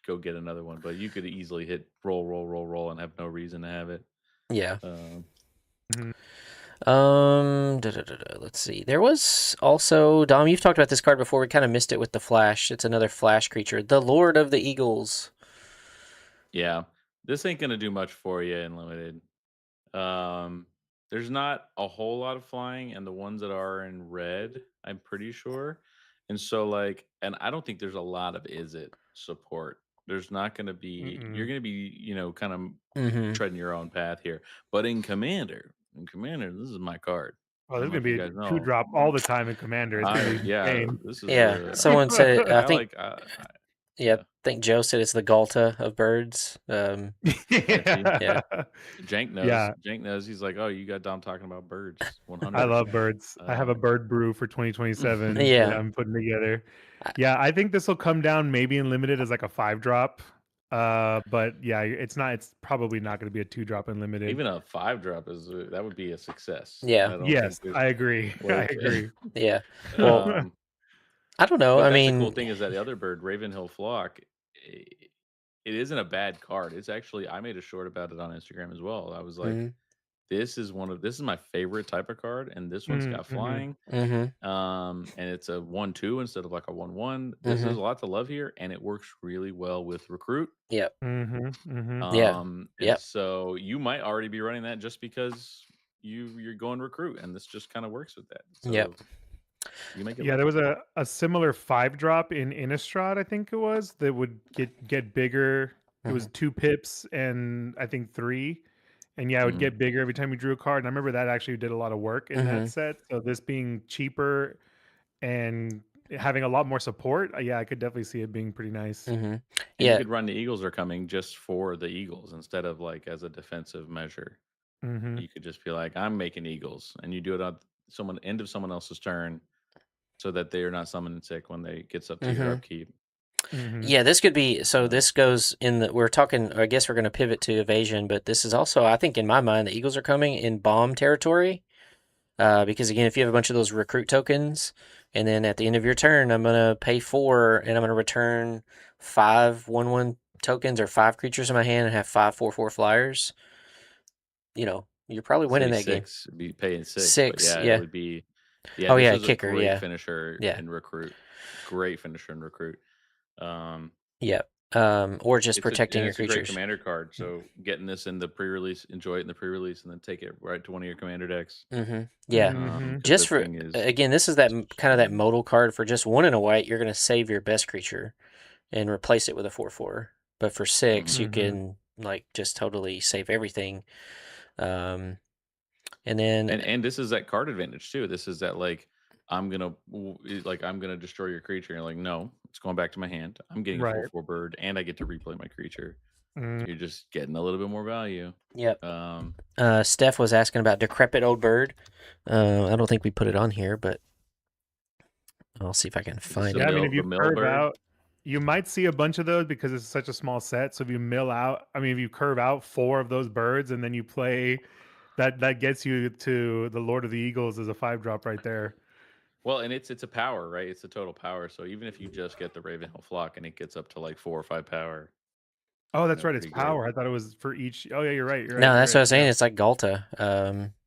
go get another one, but you could easily hit roll and have no reason to have it. Yeah. Let's see. There was also, Dom, you've talked about this card before. We kind of missed it with the Flash. It's another Flash creature, the Lord of the Eagles. Yeah, this ain't gonna do much for you in limited. There's not a whole lot of flying, and the ones that are in red, I'm pretty sure. And so and I don't think there's a lot of support. There's not going to be, you're going to be, kind of treading your own path here. But in Commander, this is my card. Oh, there's going to be a 2-drop all the time in Commander. This is someone said, I think Joe said it's the Galta of birds. Jank knows. Yeah. Jank knows. He's like, oh, you got Dom talking about birds. 100%. I love birds. I have a bird brew for 2027 that I'm putting together. Yeah, I think this will come down maybe in limited as like a 5-drop. But yeah, it's probably not going to be a 2-drop in limited. Even a 5-drop that would be a success. Yeah. I agree. I agree. Yeah. Well, I don't know. The cool thing is that the other bird, Ravenhill Flock, it isn't a bad card. It's actually, I made a short about it on Instagram as well. I was like, this is my favorite type of card, and this one's got flying. Mm-hmm. And it's a 1/2 instead of like a 1/1. This Mm-hmm. is a lot to love here, and it works really well with recruit. Yep. Mm-hmm. And Yep. so you might already be running that just because you're going recruit, and this just kind of works with that. So Yep. you make it. Yeah, there was a similar 5-drop in Innistrad, I think it was, that would get bigger. It was 2 pips and I think 3. And yeah, it would get bigger every time you drew a card. And I remember that actually did a lot of work in that set. So this being cheaper and having a lot more support, yeah, I could definitely see it being pretty nice. And Yeah. you could run the Eagles are coming just for the Eagles instead of like as a defensive measure. You could just be like, I'm making Eagles, and you do it on end of someone else's turn, so that they are not summoning sick when they gets up to your upkeep. Yeah, this could be, so this goes in the, we're talking, I guess we're going to pivot to evasion, but this is also, I think in my mind, the Eagles are coming in bomb territory. Because again, if you have a bunch of those recruit tokens, and then at the end of your turn, I'm going to pay 4 and I'm going to return 5 1/1 tokens or 5 creatures in my hand and have 5 4/4 flyers. You know, you're probably winning that game. Be paying 6. 6, but yeah. it would be. Oh, this yeah, is kicker, a great yeah. finisher Yeah. in recruit. Great finisher in recruit. Yeah. Or just protecting your creatures. It's a great commander card. So getting this in the pre-release, enjoy it in the pre-release, and then take it right to one of your commander decks. Yeah. Just for again, this is that kind of that modal card for just 1 and a white. You're going to save your best creature and replace it with a 4/4. But for 6, you can like just totally save everything. And then and this is that card advantage too. This is that like I'm gonna destroy your creature. And you're like, no, it's going back to my hand. I'm getting a 4/4 bird, and I get to replay my creature. You're just getting a little bit more value. Yep. Steph was asking about Decrepit Old Bird. I don't think we put it on here, but I'll see if I can find it. Yeah, I mean, if you curve out, you might see a bunch of those because it's such a small set. So if you if you curve out 4 of those birds and then you play, that gets you to the Lord of the Eagles as a 5-drop right there. Well, and it's a power, right? It's a total power. So even if you just get the Ravenhill Flock and it gets up to like 4 or 5 power. Oh, that's right. It's power. I thought it was for each. Oh, yeah, you're right. No, that's what I was saying. It's like Galta.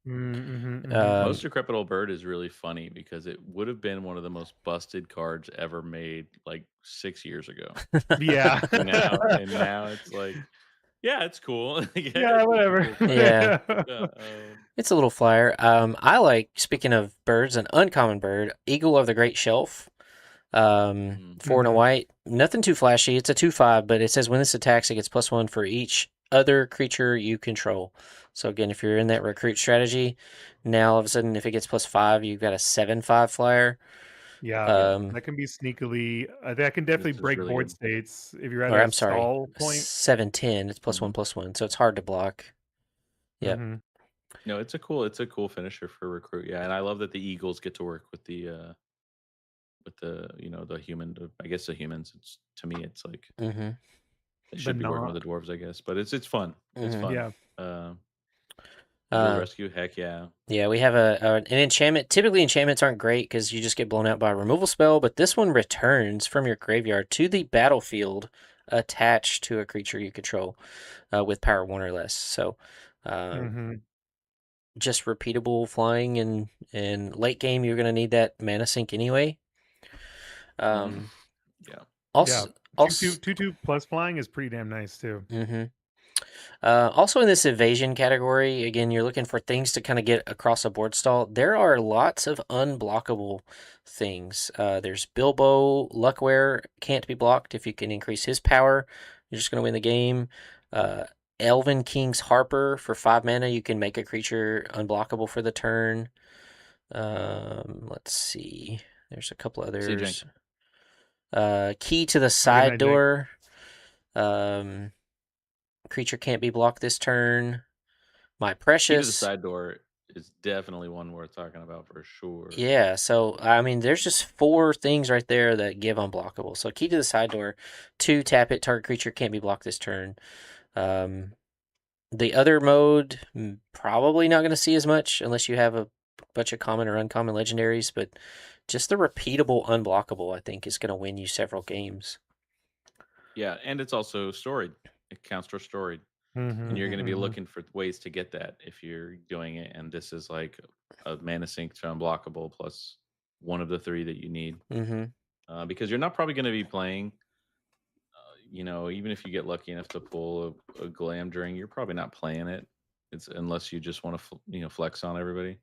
Most Decrepit Old Bird is really funny because it would have been one of the most busted cards ever made like 6 years ago. Yeah. and now it's like, yeah, it's cool. Yeah, whatever. Cool. Yeah. It's a little flyer. I like, speaking of birds, an uncommon bird, Eagle of the Great Shelf. 4 and a white. Nothing too flashy. It's a 2/5, but it says when this attacks, it gets +1 for each other creature you control. So again, if you're in that recruit strategy, now all of a sudden, if it gets +5, you've got a 7/5 flyer. Yeah, that can be sneakily. That can definitely break really board states if you're at a stall point. 7/10. It's +1/+1, so it's hard to block. Yep. No, it's a cool finisher for recruit. Yeah, and I love that the Eagles get to work with the the human. I guess the humans. It's to me, it's like it should be working with the dwarves, I guess. But it's fun. It's fun. Yeah. Rescue, heck yeah. Yeah, we have an enchantment. Typically, enchantments aren't great because you just get blown out by a removal spell, but this one returns from your graveyard to the battlefield attached to a creature you control with power 1 or less. So just repeatable flying, and late game, you're going to need that mana sink anyway. Yeah. Also, 2/2 plus flying is pretty damn nice too. Also in this evasion category, again, you're looking for things to kind of get across a board stall. There are lots of unblockable things. There's Bilbo Luckware, can't be blocked. If you can increase his power, you're just going to win the game. Elven King's Harper, for 5 mana, you can make a creature unblockable for the turn. Let's see. There's a couple others. Key to the Side Door. Creature can't be blocked this turn. My Precious. Key to the Side Door is definitely one worth talking about for sure. Yeah, so, I mean, there's just 4 things right there that give unblockable. So, Key to the Side Door, 2, tap it, target creature can't be blocked this turn. The other mode, probably not going to see as much unless you have a bunch of common or uncommon legendaries, but just the repeatable unblockable, I think, is going to win you several games. Yeah, and it's also storied. It counts for storied. and you're going to be mhm. looking for ways to get that if you're doing it. And this is like a mana sink to unblockable plus one of the 3 that you need, because you're not probably going to be playing. Even if you get lucky enough to pull a Glamdring, you're probably not playing it. It's unless you just want to flex on everybody.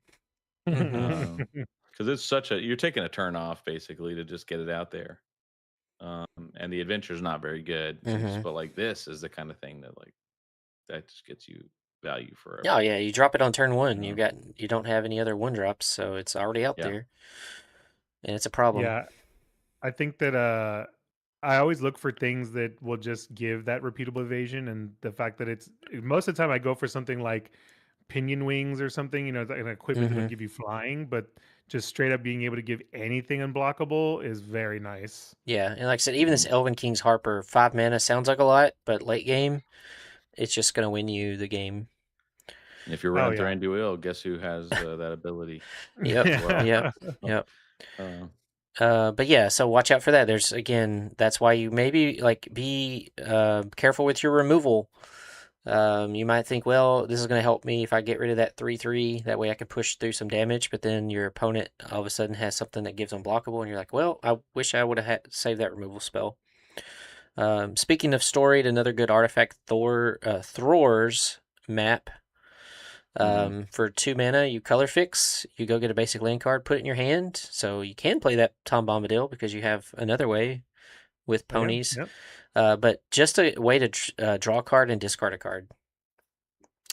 Because it's you're taking a turn off basically to just get it out there. And the adventure's not very good. But like this is the kind of thing that just gets you value forever. Oh yeah, you drop it on turn 1. You don't have any other 1-drops, so it's already out there, and it's a problem. Yeah, I think that I always look for things that will just give that repeatable evasion, and the fact that it's most of the time I go for something like pinion wings or something, an equipment that'll give you flying, but just straight up being able to give anything unblockable is very nice. Yeah, and like I said, even this Elven King's Harper 5 mana sounds like a lot, but late game, it's just gonna win you the game. And if you're running through Anduil, guess who has that ability? Yep. But yeah, so watch out for that. That's why you maybe be careful with your removal. You might think, well, this is going to help me if I get rid of that 3/3. That way I can push through some damage. But then your opponent all of a sudden has something that gives unblockable, and you're like, well, I wish I would have saved that removal spell. Speaking of storied, another good artifact, Thror's map. For 2 mana, you color fix, you go get a basic land card, put it in your hand, so you can play that Tom Bombadil because you have another way with ponies. But just a way to draw a card and discard a card.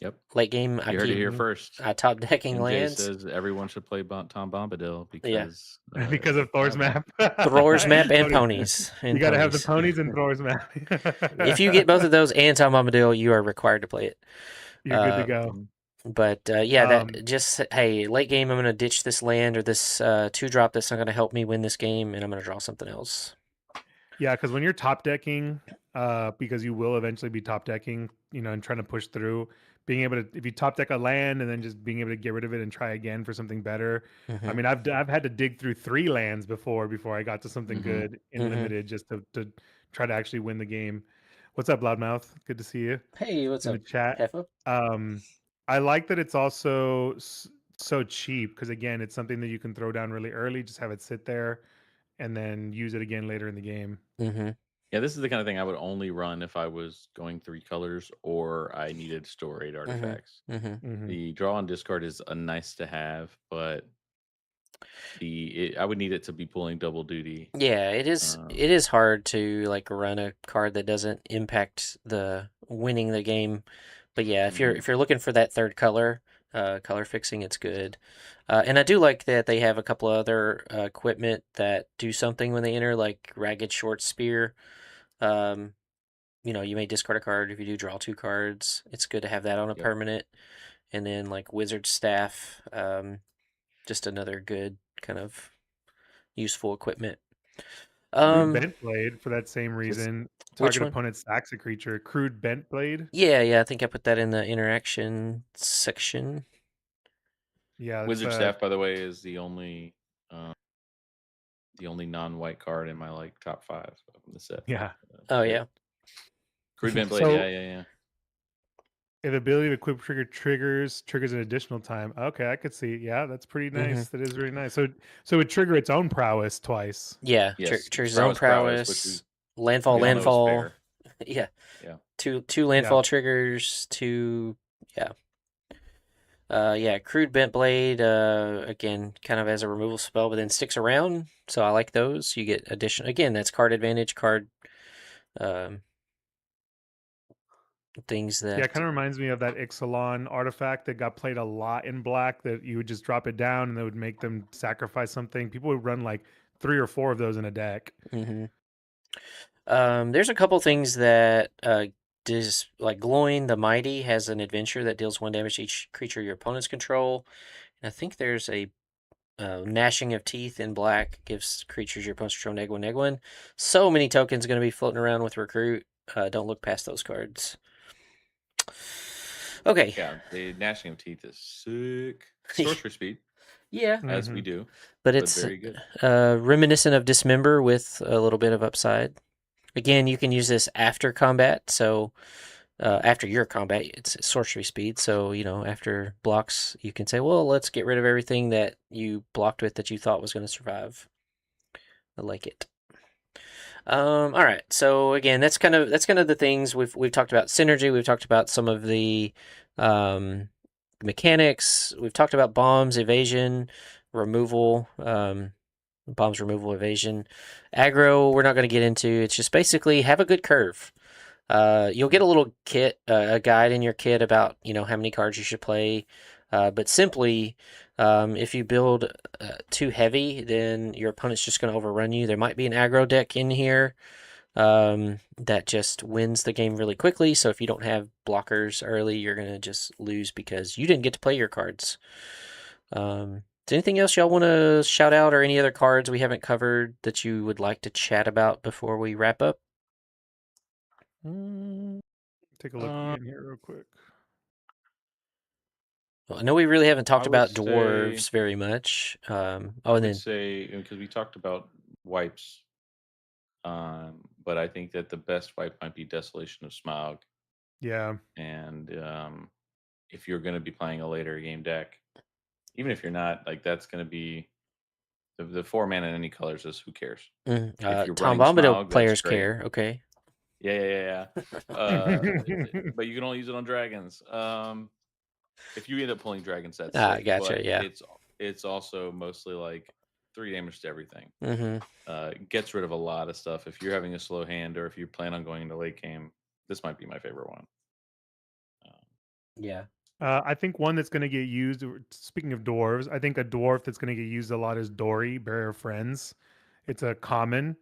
Yep. Late game, you heard it here first. Top decking MJ lands. says everyone should play Tom Bombadil because because of Thor's map. Thor's map and ponies. You got to have the ponies and Thor's map. If you get both of those and Tom Bombadil, you are required to play it. You're good to go. But hey, late game, I'm going to ditch this land or this 2-drop that's not going to help me win this game, and I'm going to draw something else. Yeah, because when you're top decking, because you will eventually be top decking, and trying to push through, being able to, if you top deck a land and then just being able to get rid of it and try again for something better. I mean, I've had to dig through 3 lands before I got to something good in limited just to try to actually win the game. What's up, Loudmouth? Good to see you. Hey, what's in up, the chat? Heffa? I like that it's also so cheap because again, it's something that you can throw down really early, just have it sit there, and then use it again later in the game. Yeah, this is the kind of thing I would only run if I was going 3 colors or I needed storied artifacts. The draw and discard is a nice to have, but I would need it to be pulling double duty. Yeah, it is. It is hard to run a card that doesn't impact the winning the game. But yeah, if you're looking for that third color fixing, it's good. And I do like that they have a couple of other equipment that do something when they enter, like Ragged Short Spear. You may discard a card if you do draw 2 cards. It's good to have that on a permanent. And then Wizard Staff, just another good kind of useful equipment. Bent Blade for that same reason. Target opponent sacks a creature. Crude Bent Blade. Yeah, I think I put that in the interaction section. Yeah, Wizard Staff, by the way, is the only non-white card in my top 5 of the set. Yeah. Yeah. Crude Bent Blade. Yeah. If ability to equip triggers an additional time. Okay, I could see. Yeah, that's pretty nice. That is really nice. So it would trigger its own prowess twice. Yeah, triggers its own prowess. Landfall. Yeah. 2 landfall triggers. 2. Crude Bent Blade. Again, kind of as a removal spell, but then sticks around. So I like those. You get additional. Again, that's card advantage. Things that it kind of reminds me of that Ixalan artifact that got played a lot in black, that you would just drop it down and that would make them sacrifice something. People would run 3 or 4 of those in a deck. There's a couple things that Glowing the Mighty has an adventure that deals 1 damage to each creature your opponents control, and I think there's a Gnashing of Teeth in black gives creatures your opponents control -1/-1. So many tokens going to be floating around with Recruit. Don't look past those cards. Okay. Yeah, the Gnashing of Teeth is sick. Sorcery speed. Yeah. As we do. But it's very good. Reminiscent of Dismember with a little bit of upside. Again, you can use this after combat, so after your combat, it's sorcery speed. So, after blocks, you can say, well, let's get rid of everything that you blocked with that you thought was going to survive. I like it. All right. So again, that's kind of the things we've talked about synergy. We've talked about some of the mechanics. We've talked about bombs, evasion, removal, bombs, removal, evasion. Aggro, we're not going to get into. It's just basically have a good curve. You'll get a little kit, a guide in your kit about how many cards you should play. But simply, if you build too heavy, then your opponent's just going to overrun you. There might be an aggro deck in here that just wins the game really quickly. So if you don't have blockers early, you're going to just lose because you didn't get to play your cards. Is anything else y'all want to shout out, or any other cards we haven't covered that you would like to chat about before we wrap up? Take a look again here real quick. Well, I know we really haven't talked I would about say- dwarves very much. I and would then say, because we talked about wipes, but I think that the best wipe might be Desolation of Smaug. Yeah. And if you're going to be playing a later game deck, even if you're not, like that's going to be the 4 mana in any colors is who cares. If you're Tom running Bombadil Smaug, that's players great. care. Okay. Yeah. But you can only use it on dragons. If you end up pulling dragons, that's sick, Gotcha. but Yeah. it's also mostly like 3 damage to everything. Mm-hmm. Gets rid of a lot of stuff. If you're having a slow hand or if you plan on going into late game, this might be my favorite one. Yeah. I think one that's going to get used, speaking of dwarves, I think a dwarf that's going to get used a lot is Dory, Bearer of Friends. It's a common.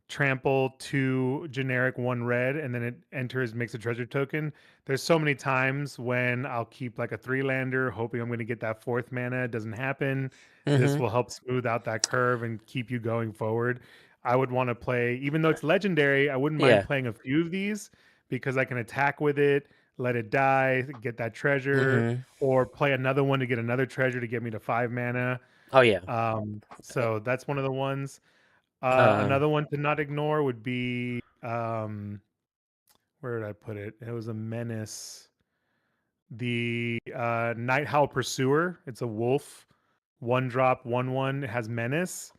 Trample 2 generic 1 red, and then it enters, makes a treasure token. There's so many times when I'll keep like a 3-lander hoping I'm going to get that 4th mana. It doesn't happen. This Mm-hmm. will help smooth out that curve and keep you going forward. I would want to play, even though it's legendary, I wouldn't mind Yeah. playing a few of these because I can attack with it, let it die, get that treasure, Mm-hmm. or play another one to get another treasure to get me to 5 mana. Oh yeah. So that's one of the ones. Um, Another one to not ignore would be where did I put it? It was a menace. The Night Howl Pursuer. It's a wolf, 1-drop, 1/1. It has menace,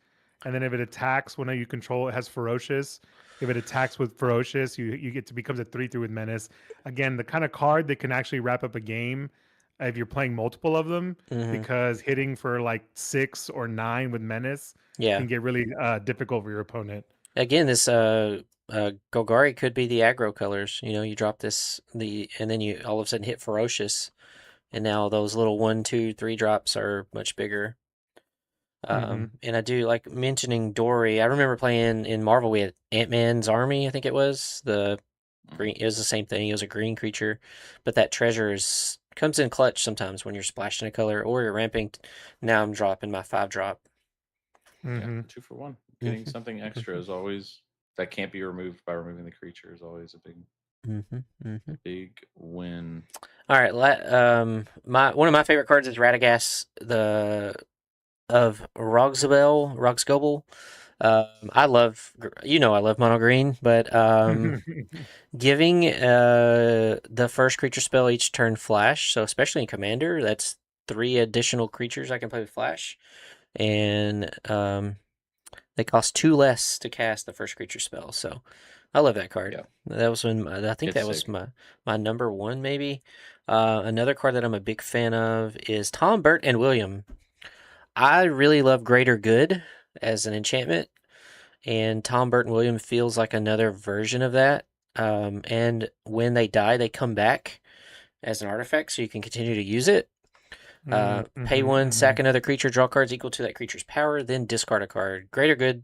and then if it attacks when you control, it has ferocious. If it attacks with ferocious, you get to becomes a 3/3 with menace. Again, the kind of card that can actually wrap up a game if you're playing multiple of them, mhm. because hitting for like 6 or 9 with menace Yeah. can get really difficult for your opponent. Again, this Golgari could be the aggro colors. You drop this and then you all of a sudden hit ferocious, and now those little 1, 2, 3 drops are much bigger. And I do like mentioning Dory. I remember playing in Marvel. We had Ant-Man's Army. I think it was the green. It was the same thing. It was a green creature, but that treasure comes in clutch sometimes when you're splashing a color or you're ramping. Now I'm dropping my 5-drop. Yeah, 2 for 1. Getting something extra is always that can't be removed by removing the creature is always a big win. All right, one of my favorite cards is Radagast of Roxgobel. I love mono green, but giving the first creature spell each turn flash. So especially in Commander, that's 3 additional creatures I can play with flash, and they cost 2 less to cast the first creature spell. So I love that card. Yeah. That was I think that was my number 1 maybe. Another card that I'm a big fan of is Tom, Bert, and William. I really love Greater Good as an enchantment, and Tom, Bert, and William feels like another version of that. And when they die, they come back as an artifact, so you can continue to use it. Pay 1, sack another creature, draw cards equal to that creature's power, then discard a card. Greater Good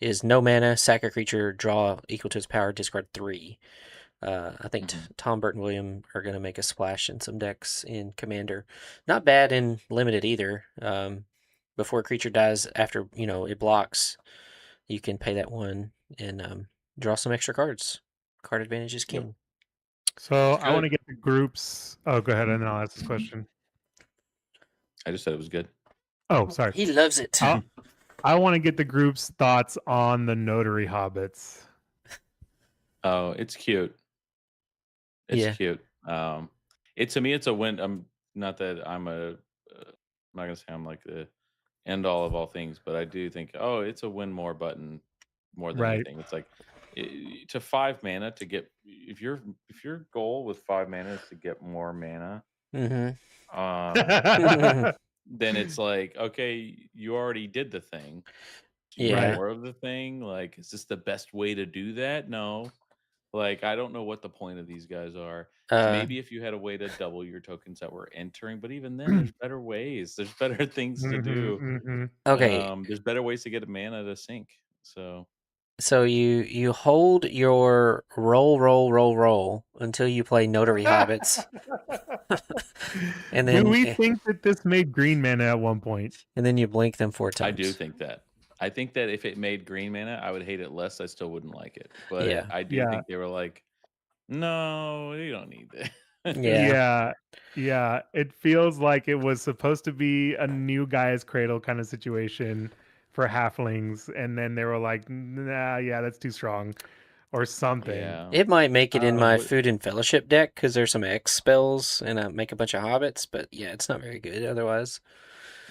is no mana, sack a creature, draw equal to its power, discard 3. I think Tom, Bert, and William are going to make a splash in some decks in Commander. Not bad in Limited either. Before a creature dies, after it blocks, you can pay that 1 and draw some extra cards. Card advantage is king. Yep. So I want to get the groups. Oh, go ahead, and then I'll ask this question. I just said it was good. Oh, sorry. He loves it. I want to get the group's thoughts on the Notary Hobbits. Oh, it's cute. It's Yeah. cute. To me, it's a win. I'm not that I'm not gonna say I'm like the end all of all things, but I do think, oh, it's a win more button more than Right. anything. It's like to 5 mana to get if your goal with 5 mana is to get more mana, Mm-hmm. um, then it's like, okay, you already did the thing. Do you need Yeah. Right. more of the thing? Like, is this the best way to do that? No. Like, I don't know what the point of these guys are. Uh, Maybe if you had a way to double your tokens that were entering, but even then, there's better ways. There's better things to Mhm, do. mhm. okay. There's better ways to get a mana to sync. So So you hold your roll until you play Notary Hobbits, and Do then we think that this made green mana at one point? and then you blink them 4 I do times. think that. I think that if it made green mana, I would hate it less. I still wouldn't like it. But Yeah. I do Yeah. think they were like, no, you don't need this. Yeah. Yeah. Yeah. It feels like it was supposed to be a new guy's cradle kind of situation for halflings, and then they were like, nah, yeah, that's too strong, or something. Yeah. It might make it in my What Food and Fellowship deck because there's some X spells and I make a bunch of hobbits, but yeah, it's not very good otherwise.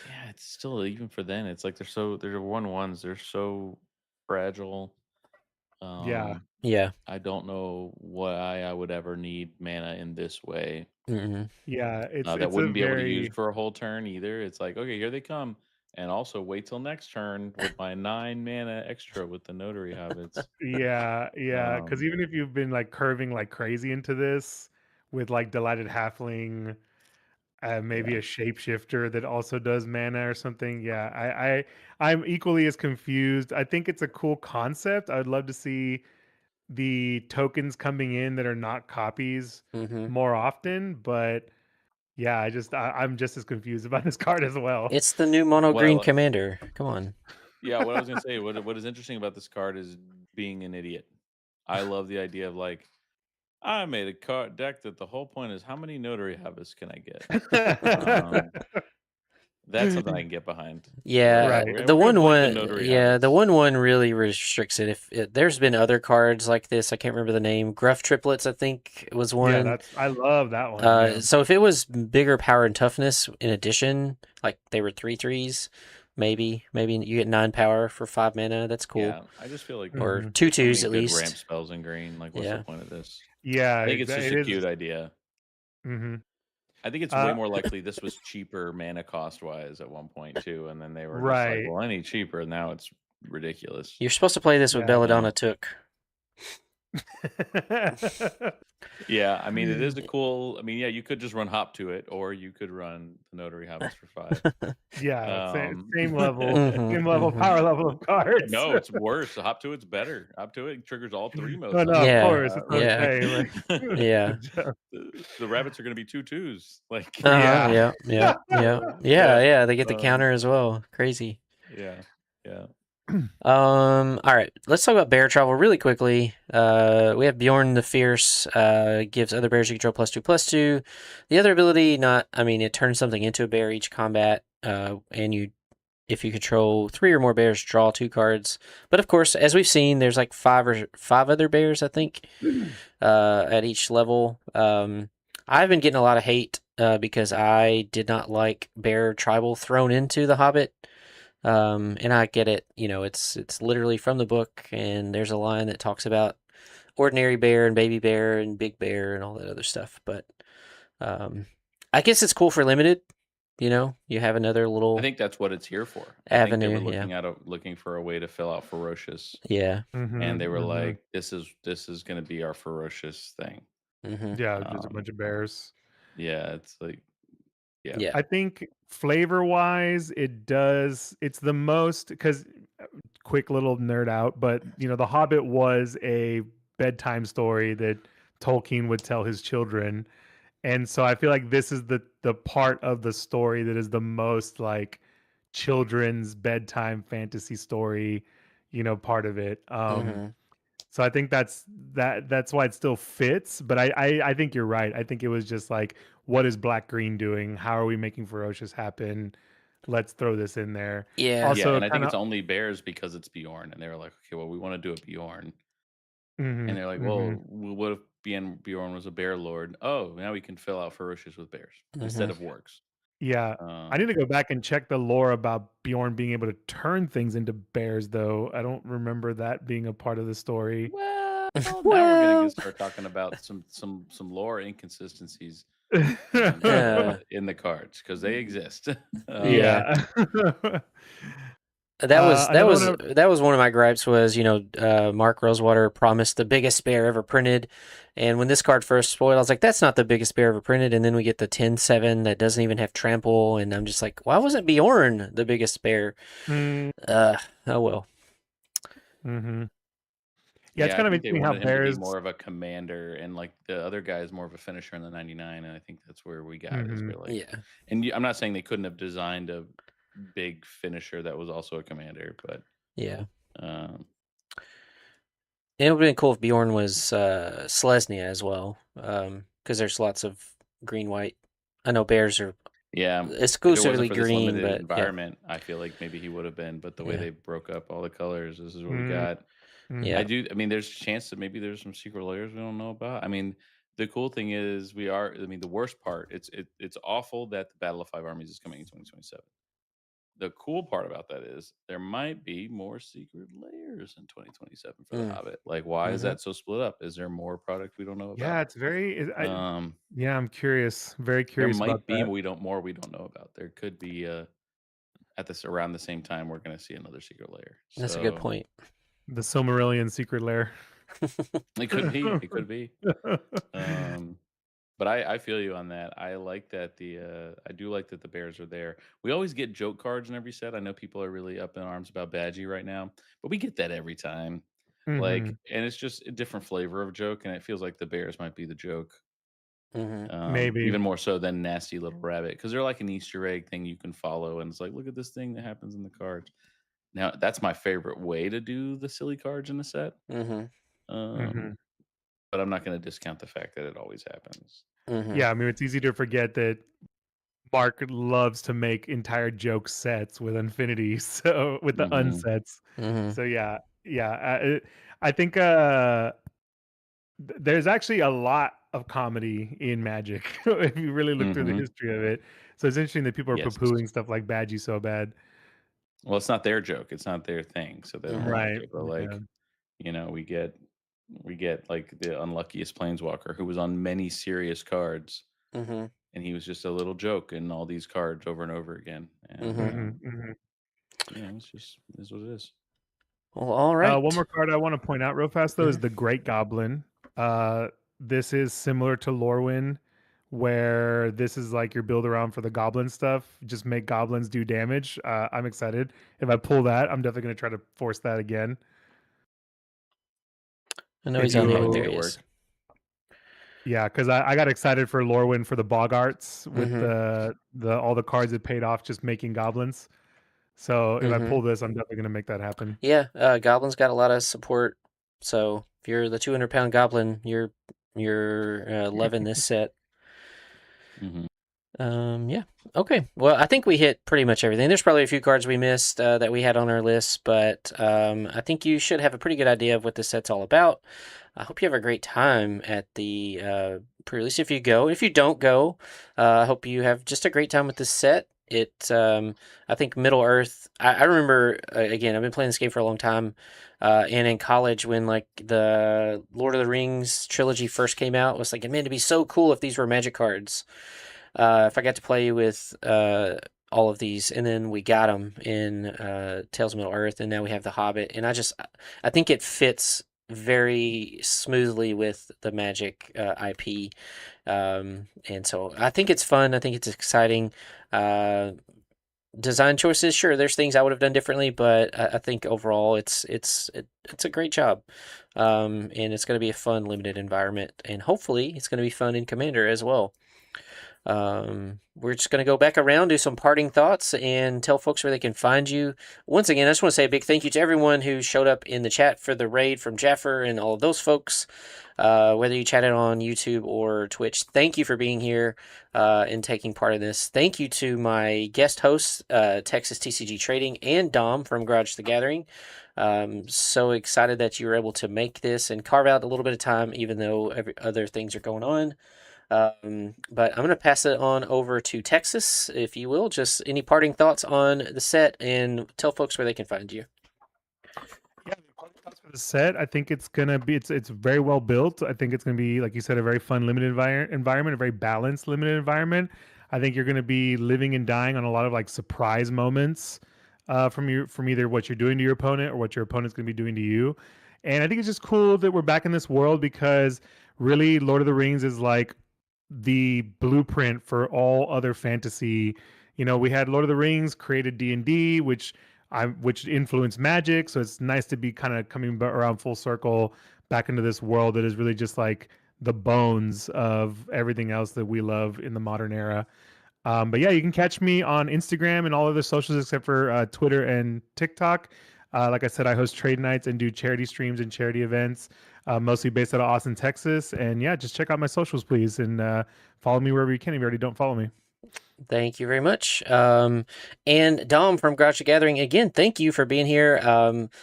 Yeah, it's still even for then. It's like they're 1/1s. They're so fragile. Yeah. Yeah. I don't know why I would ever need mana in this way. Mm-hmm. Yeah. That It's a wouldn't be able to use very for a whole turn either. It's like, okay, here they come, and also wait till next turn with my 9 mana extra with the Notary Hobbits. yeah, yeah. Because Um, even if you've been like curving like crazy into this with like delighted halfling, maybe yeah, a shapeshifter that also does mana or something. Yeah, I'm equally as confused. I think it's a cool concept. I'd love to see the tokens coming in that are not copies Mm-hmm. more often, but yeah, I'm just as confused about this card as well. It's the new mono what I green li- commander. Come on. yeah, what I was gonna say, what is interesting about this card is being an idiot. I love the idea of like, I made a card deck that the whole point is how many Notary Hobbits can I get? Um, that's something I can get behind. Like Yeah, Right. the we're gonna one blink the one, Notary yeah, the Hobbits. 1/1 really restricts it. There's been other cards like this, I can't remember the name. Gruff triplets, I think, was Yeah, one. I love that one. Yeah. So if it was bigger power and toughness in addition, like they were 3/3s, maybe you get 9 power for 5 mana. That's cool. Yeah, I just feel like Or Mhm. 2 there's so 2s many at good ramp least. spells in green. Like, what's the Yeah. point of this? Yeah, I think it's exactly. just It a is. cute idea. Mhm. I think it's way Uh, more likely this was cheaper mana cost wise at one point too, and then they were just like, right. "Well, I need cheaper," and now it's ridiculous. You're supposed to play this with Yeah. Belladonna Took. Yeah, I mean, it is a cool. I mean, yeah, you could just run hop to it, or you could run the Notary Hobbits for 5. Yeah, Um, same Mm-hmm. level, Mm-hmm. power level of cards. no, it's worse. Hop to it's better. Hop to it triggers all 3 No, most of no, of them. Yeah. course, that's what I'm Yeah. saying. Like, Yeah. The rabbits are going to be 2/2s. Like, Uh-huh. yeah. Yeah. Yeah. Yeah. Yeah. yeah, Yeah. They get the um, counter as well. Crazy. yeah, yeah. All right, let's talk about bear travel really quickly. We have Bjorn the Fierce, gives other bears you control +2/+2. The other ability, it turns something into a bear each combat, and if you control 3 or more bears, draw 2 cards. But of course, as we've seen, there's like 5 other bears, I think, at each level. I've been getting a lot of hate, because I did not like bear tribal thrown into the Hobbit. And I get it. It's literally from the book, and there's a line that talks about ordinary bear and baby bear and big bear and all that other stuff. But I guess it's cool for limited. You have another I little think that's what it's here for. I think they were avenue. Yeah, looking for a way to fill out ferocious, yeah, and Mhm, they were mhm. like, this is going to be our ferocious thing." hmm Yeah, just a Um, bunch of bears. yeah, it's like, yeah, yeah. I think flavor-wise, it's the most because quick little nerd out, but The Hobbit was a bedtime story that Tolkien would tell his children. And so I feel like this is the part of the story that is the most like children's bedtime fantasy story, part of it. hmm So I think that's why it still fits. But I think you're right. I think it was just like, what is Black Green doing? How are we making ferocious happen? Let's throw this in there. Yeah. yeah, Also, and I think kind it's of. only bears because it's Bjorn, and they were like, okay, well, we want to do a Bjorn, and Hmm. they're like, Hmm. well, what if Bjorn was a bear lord. Oh, now we can fill out Ferocious with bears instead of wargs. Yeah. I need to go back and check the lore about Bjorn being able to turn things into bears, though. I don't remember that being a part of the story. Well, now we're gonna start talking about some lore inconsistencies in the cards because they exist. Yeah. That was one of my gripes was, Mark Rosewater promised the biggest bear ever printed. And when this card first spoiled, I was like, that's not the biggest bear ever printed. And then we get the 10-7 that doesn't even have trample. And I'm just like, why wasn't Bjorn the biggest bear? Oh, well. Mm-hmm. Yeah, it's kind of interesting how him bears to be more of a commander, and like the other guy is more of a finisher in the 99, and I think that's where we got is we're like, and I'm not saying they couldn't have designed a big finisher that was also a commander, but it would have been cool if Bjorn was Selesnya as well, because there's lots of green-white. I know bears are exclusively green, but environment, I feel like maybe he would have been, but the way they broke up all the colors, this is what we got. Yeah, I mean, there's a chance that maybe there's some secret layers we don't know about. I mean, the cool thing is the worst part, it's awful that the Battle of Five Armies is coming in 2027. The cool part about that is there might be more secret layers in 2027 for the Hobbit. Like, why is that so split up? Is there more product we don't know about? Yeah, it's very. I'm curious. Very curious. There might about be that. we don't know about. There could be at this around the same time we're going to see another secret layer. That's a good point. The Silmarillion secret lair. It could be. It could be. But I feel you on that. I like that I do like that the bears are there. We always get joke cards in every set. I know people are really up in arms about Badgie right now, but we get that every time. Like, and it's just a different flavor of joke, and it feels like the bears might be the joke. Maybe even more so than Nasty Little Rabbit, because they're like an Easter egg thing you can follow, and it's like, look at this thing that happens in the cards. Now, that's my favorite way to do the silly cards in a set. But I'm not going to discount the fact that it always happens. Yeah, I mean, it's easy to forget that Mark loves to make entire joke sets with Infinity, so with the unsets. So yeah. I think there's actually a lot of comedy in Magic if you really look through the history of it. So it's interesting that people are poo-pooing stuff like Badgie so bad. Well, it's not their joke; it's not their thing. So they don't like it. But like, we get like the unluckiest Planeswalker who was on many serious cards, and he was just a little joke in all these cards over and over again. And it's just is what it is. Well, all right. One more card I want to point out real fast though is the Great Goblin. This is similar to Lorwyn, where this is like your build around for the goblin stuff. Just make goblins do damage. I'm excited. If I pull that, I'm definitely going to try to force that again. I know he's on there. There he is. Yeah, because I got excited for Lorwyn for the Boggarts with the all the cards that paid off just making goblins. So if I pull this, I'm definitely going to make that happen. Yeah, goblins got a lot of support. So if you're the 200-pound goblin, you're loving this set. Yeah. Okay. Well, I think we hit pretty much everything. There's probably a few cards we missed that we had on our list, but I think you should have a pretty good idea of what this set's all about. I hope you have a great time at the pre-release if you go. If you don't go, I hope you have just a great time with this set. I think Middle Earth, I remember, again, I've been playing this game for a long time, and in college when like the Lord of the Rings trilogy first came out, I was like, man, it'd be so cool if these were Magic cards. If I got to play with all of these, and then we got them in Tales of Middle Earth, and now we have The Hobbit, and I think it fits very smoothly with the Magic IP, and so I think it's fun. I think it's exciting. Design choices, sure, there's things I would have done differently, but I think overall it's a great job, and it's going to be a fun limited environment, and hopefully it's going to be fun in Commander as well. We're just going to go back around, do some parting thoughts, and tell folks where they can find you. Once again, I just want to say a big thank you to everyone who showed up in the chat for the raid from Jaffer and all of those folks, whether you chatted on YouTube or Twitch. Thank you for being here and taking part in this. Thank you to my guest hosts, Texas TCG Trading and Dom from Garage the Gathering. So excited that you were able to make this and carve out a little bit of time, even though other things are going on. But I'm going to pass it on over to Texas, if you will. Just any parting thoughts on the set, and tell folks where they can find you. Yeah, the party thoughts for the set. I think it's gonna be it's very well built. I think it's gonna be, like you said, a very fun limited environment, a very balanced limited environment. I think you're gonna be living and dying on a lot of like surprise moments from either what you're doing to your opponent or what your opponent's gonna be doing to you. And I think it's just cool that we're back in this world, because really Lord of the Rings is like the blueprint for all other fantasy. You know, we had Lord of the Rings created D&D, which influenced Magic, so it's nice to be kind of coming around full circle back into this world that is really just like the bones of everything else that we love in the modern era. But yeah, you can catch me on Instagram and all other socials except for Twitter and TikTok. Like I said, I host trade nights and do charity streams and charity events, mostly based out of Austin, Texas. And yeah, just check out my socials, please, and follow me wherever you can if you already don't follow me. Thank you very much. And Dom from Garage the Gathering, again, thank you for being here.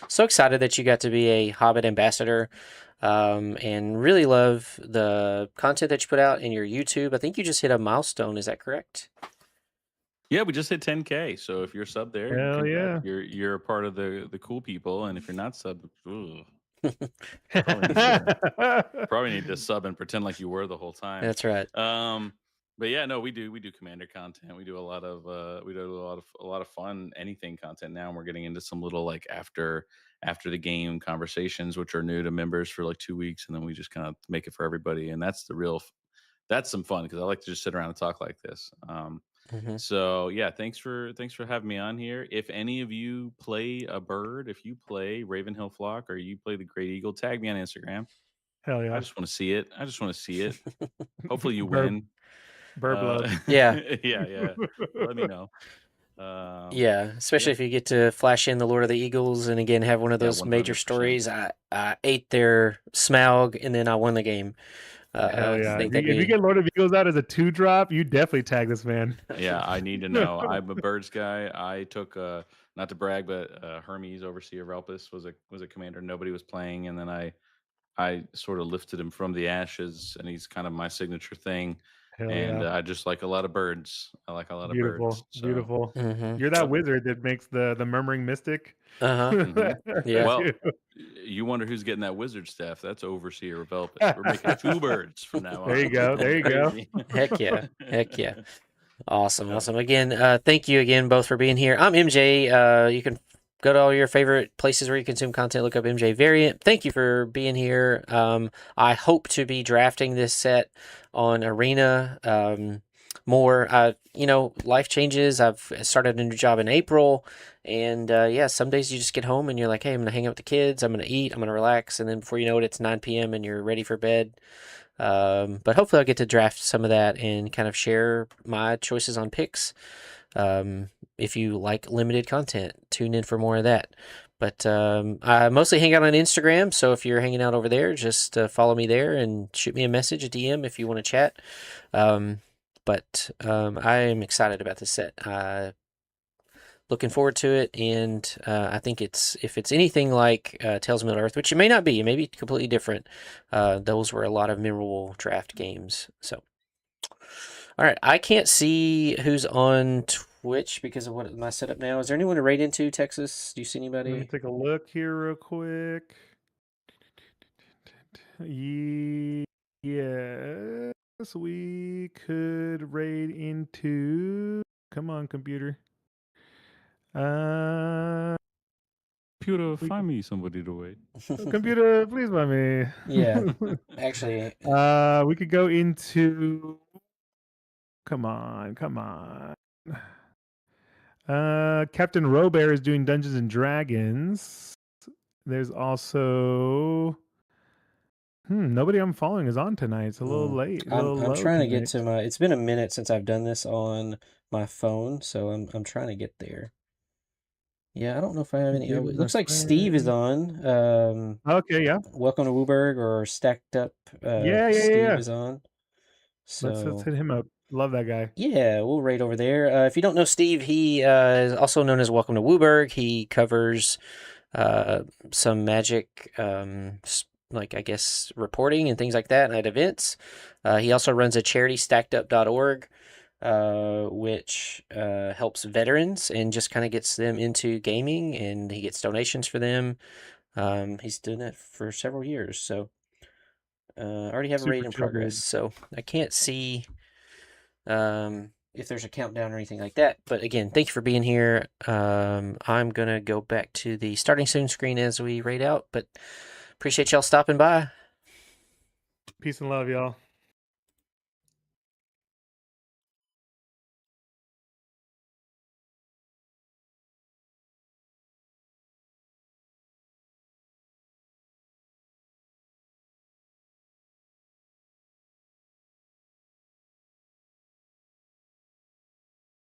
So excited that you got to be a Hobbit ambassador. And really love the content that you put out in your YouTube. I think you just hit a milestone. Is that correct? Yeah, we just hit 10K. So if you're sub there, Hell yeah. you're a part of the cool people. And if you're not sub, ugh, probably need to sub and pretend like you were the whole time. That's right. But yeah, no, we do Commander content. We do a lot of a lot of fun anything content now, and we're getting into some little like after the game conversations, which are new to members for like 2 weeks, and then we just kind of make it for everybody, and that's that's some fun, because I like to just sit around and talk like this. So yeah, thanks for having me on here. If any of you play a bird, if you play Ravenhill Flock or you play the Great Eagle, tag me on Instagram. Hell yeah. I just want to see it. Hopefully you Burb- win. Burb love. Yeah. yeah. Let me know. Yeah, especially if you get to flash in the Lord of the Eagles and again have one of those major 100%. stories. I ate their Smaug and then I won the game. Hell yeah. I think If you get Lord of Eagles out as a 2-drop, you definitely tag this man. Yeah, I need to know. I'm a birds guy. I took not to brag, but Hermes, Overseer Relpus, was a commander nobody was playing, and then I sort of lifted him from the ashes, and he's kind of my signature thing. Hell and yeah. I just like a lot of birds. I like a lot of Beautiful. birds. So. Beautiful. Mhm. You're that wizard that makes the murmuring mystic. Yeah. Well, you wonder who's getting that wizard staff. That's Overseer Relpus. We're making 2 birds from now on. There you go. There you go. Heck yeah. Heck yeah. Awesome. Awesome. Again, thank you again both for being here. I'm MJ. You can go to all your favorite places where you consume content. Look up MJVariant. Thank you for being here. I hope to be drafting this set on Arena more. Life changes. I've started a new job in April. And yeah, some days you just get home and you're like, hey, I'm going to hang out with the kids. I'm going to eat. I'm going to relax. And then before you know it, it's 9 p.m. and you're ready for bed. But hopefully I'll get to draft some of that and kind of share my choices on picks. If you like limited content, tune in for more of that. But I mostly hang out on Instagram, so if you're hanging out over there, just follow me there and shoot me a message, a DM if you want to chat. But I am excited about this set. Looking forward to it, and I think if it's anything like Tales of Middle-earth, which it may not be, it may be completely different. Those were a lot of memorable draft games. So, all right, I can't see who's on Twitch because of what my setup now. Is there anyone to raid into, Texas? Do you see anybody? Let me take a look here real quick. Yes, we could raid into. Come on, computer. Computer, find me somebody to wait. Computer, please find me. Yeah, actually. We could go into. Come on. Captain Robert is doing Dungeons and Dragons. There's also. Nobody I'm following is on tonight. It's a little late. I'm trying to get to my. It's been a minute since I've done this on my phone, so I'm trying to get there. Yeah, I don't know if I have any. It looks like Steve is on. Okay, yeah. Welcome to Wooburg or Stacked Up. Yeah. Steve is on. So let's hit him up. Love that guy. Yeah, we'll raid over there. If you don't know Steve, he is also known as Welcome to Wooburg. He covers some Magic, like I guess reporting and things like that at events. He also runs a charity, stackedup.org, which helps veterans and just kind of gets them into gaming, and he gets donations for them. He's done that for several years, so I already have a Super raid in chill progress, dude. so I can't see if there's a countdown or anything like that. But again, thank you for being here. I'm gonna go back to the starting soon screen as we raid out, but appreciate y'all stopping by. Peace and love, y'all.